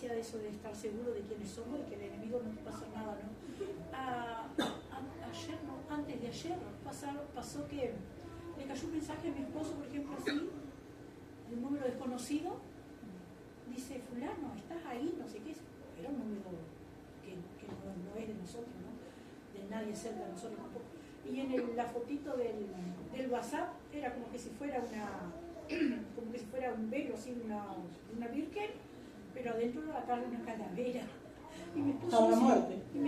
decía de eso de estar seguro de quiénes somos y que el enemigo no te pasa nada, ¿no? Ayer, no, antes de ayer, pasó que le cayó un mensaje a mi esposo, por ejemplo, así, de un número desconocido, dice, fulano, estás ahí, no sé qué, era un número que no es de nosotros, ¿no? De nadie cerca de nosotros tampoco. Y en la fotito del WhatsApp era como que si fuera un velo, así, una virgen, pero adentro de la carne una calavera. Y mi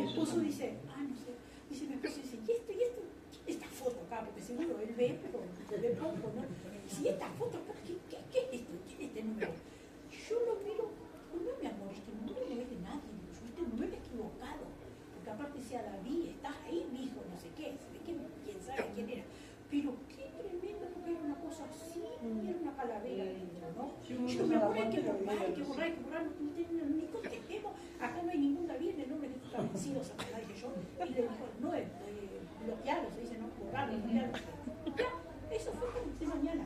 esposo dice, no sé, dice mi esposo dice, ¿y esta foto acá? Porque seguro él ve, pero ve poco, ¿no? Si esta foto acá, ¿qué es esto? ¿Qué es este número? Yo lo miro, no, mi amor, este número no es de nadie, este número es equivocado. Porque aparte decía David, estás ahí, mi hijo, no sé qué, quién sabe quién era. Pero qué tremendo, porque era una cosa así, era una calavera dentro, ¿no? Yo me acuerdo, hay que borrar, ni contestemos, acá no hay ningún David, el nombre que está vencido, Satanás, dije yo, y le dijo, no, bloquearlo, se dice, no, borrarlo, bloquearlo. Ya, eso fue de mañana.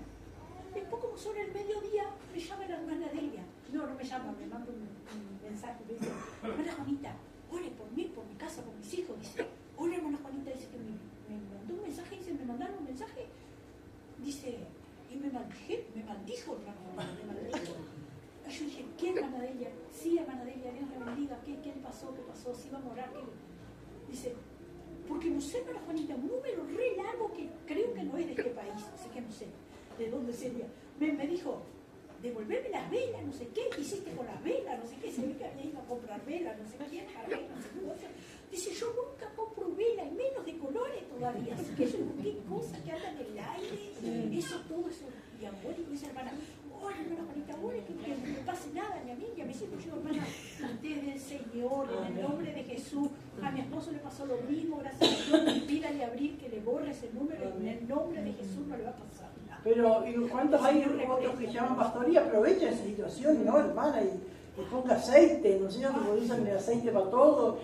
Después, como sobre el mediodía, me llama la hermana de ella. No me llama, me manda un mensaje, me dice, hermana Juanita, ore por mí, por mi casa, por mis hijos, dice, ore hermana Juanita, dice que me mandó un mensaje, dice, me mandaron un mensaje, dice, y me maldijo, hermana Juanita, me maldijo. Y yo dije, ¿qué hermana de ella? Sí, hermana de ella, Dios la bendiga, ¿qué le pasó? ¿Qué pasó? ¿Sí va a morar? ¿Qué? Dice, porque no sé, hermana Juanita, un número re largo que creo que no es de este país, así que no sé de dónde sería. Me dijo, devolverme las velas, no sé qué hiciste con las velas, no sé qué, se ve que había ido a comprar velas, no sé qué, para velas, no sé qué. Dice, yo nunca compro velas, y menos de colores todavía, así que yo digo, qué cosa que anda en el aire, eso, todo eso diabólico. Dice, hermana Juanita, que no me pase nada ni a mí, ni a mis hijos. Yo, hermana, usted es del Señor, en el nombre de Jesús. A mi esposo le pasó lo mismo, gracias a Dios, pídale a Abril que le borre ese número, y en el nombre de Jesús no le va a pasar nada. Pero, ¿y cuántos hay otros que llaman pastor y aprovechan esa situación, no, hermana? Y ponga aceite, no sé, que usan el aceite para todo,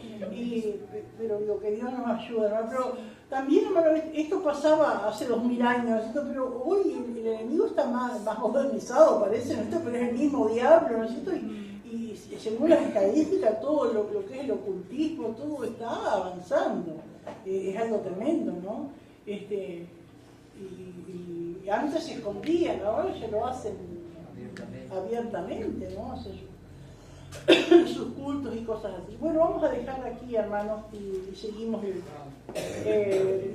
pero digo, que Dios nos ayude, hermano. Pero también, hermano, esto pasaba hace 2000 años, pero hoy el enemigo está más modernizado, parece, ¿no? Pero es el mismo diablo, ¿no es cierto? Y según las estadísticas, todo lo que es el ocultismo, todo está avanzando. Es algo tremendo, ¿no? Y antes se escondían, ahora ya lo hacen abiertamente, ¿no? Sus cultos y cosas así. Bueno, vamos a dejar aquí, hermanos, y seguimos el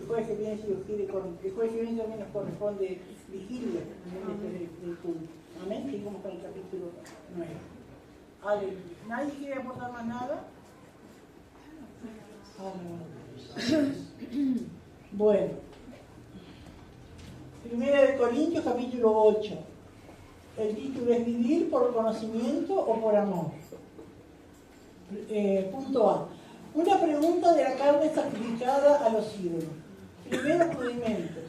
jueves que viene, si Dios quiere, el jueves que viene también nos corresponde vigilia del culto. Amén. Seguimos con el capítulo 9. Aleluya. ¿Nadie quiere aportar más nada? Bueno. 1 Corintios capítulo 8. El título es ¿vivir por conocimiento o por amor? Punto A. Una pregunta de la carne sacrificada a los ídolos. Primeros rudimentos.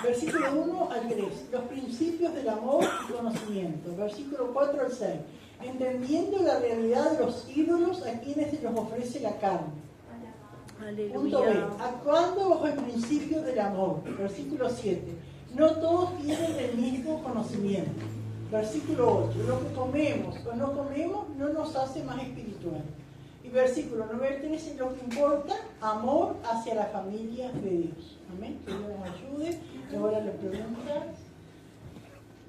Versículo 1 al 3. Los principios del amor y conocimiento. Versículo 4 al 6. Entendiendo la realidad de los ídolos a quienes se los ofrece la carne. Aleluya. Punto B. Actuando bajo el principio del amor. Versículo 7. No todos tienen el mismo conocimiento. Versículo 8. Lo que comemos o no comemos no nos hace más espirituales. Y versículo 9 al 13. Lo que importa, amor hacia la familia de Dios. Amén. Que Dios nos ayude. Y ahora les pregunta.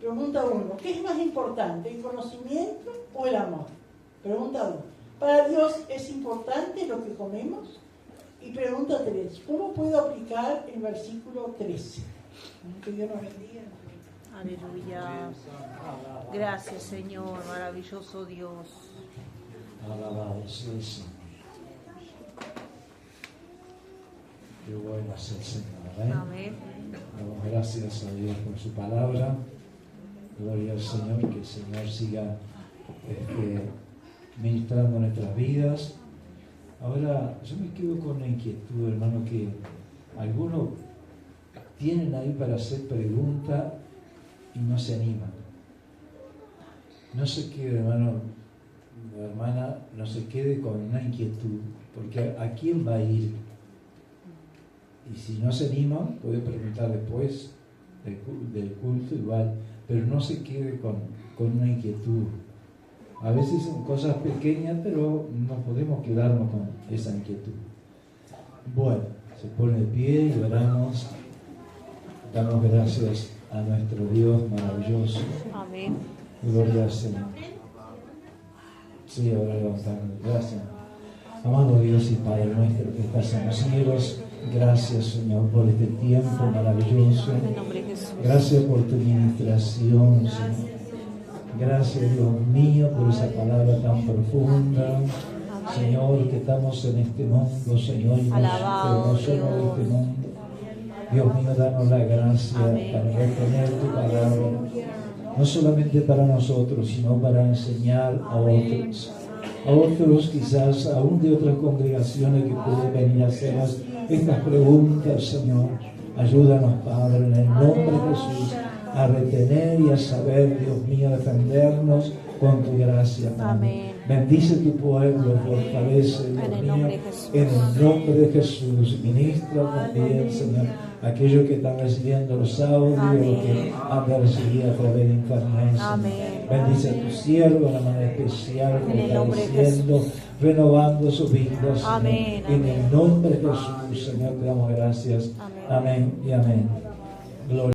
Pregunta 1. ¿Qué es más importante, el conocimiento o el amor? Pregunta 2. ¿Para Dios es importante lo que comemos? Y pregunta 3. ¿Cómo puedo aplicar el versículo 13? Que Dios nos bendiga. Aleluya. Gracias, Señor, maravilloso Dios. Alabado sea el Señor. Qué bueno es el Señor. Amén. Damos gracias a Dios por su palabra. Gloria al Señor, que el Señor siga ministrando nuestras vidas. Ahora, yo me quedo con la inquietud, hermano, que algunos tienen ahí para hacer preguntas y no se animan. No se quede, hermano, hermana, no se quede con una inquietud, porque ¿a quién va a ir? Y si no se animan, puede preguntar después del culto igual, pero no se quede con una inquietud. A veces son cosas pequeñas, pero no podemos quedarnos con esa inquietud. Bueno, se pone de pie y oramos. Damos gracias a nuestro Dios maravilloso. Amén. Gloria al Señor. Sí, ahora levantamos. Gracias. Amado Dios y Padre nuestro que estás en los cielos, gracias, Señor, por este tiempo maravilloso. En el nombre de Jesús. Gracias por tu ministración, Señor. Gracias, Dios mío, por esa palabra tan profunda. Señor, que estamos en este mundo, Señor, y no somos de este mundo. Dios mío, danos la gracia para retener tu palabra, no solamente para nosotros, sino para enseñar a otros quizás aún de otras congregaciones que pueden venir a hacernos estas preguntas, Señor. Ayúdanos, Padre, en el nombre de Jesús, a retener y a saber, Dios mío, defendernos con tu gracia, Padre. Amén. Bendice tu pueblo, fortalece, Dios mío, en el nombre de Jesús. Ministra también, Señor, aquellos que están recibiendo los audios, que han de recibir a través de internet. Amén. Bendice a tu siervo de una manera especial, En el nombre de fortaleciendo, renovando sus vidas, Señor. Amén, En amén. el nombre de Jesús, Señor, te damos gracias. Amén. Amén y amén. Gloria.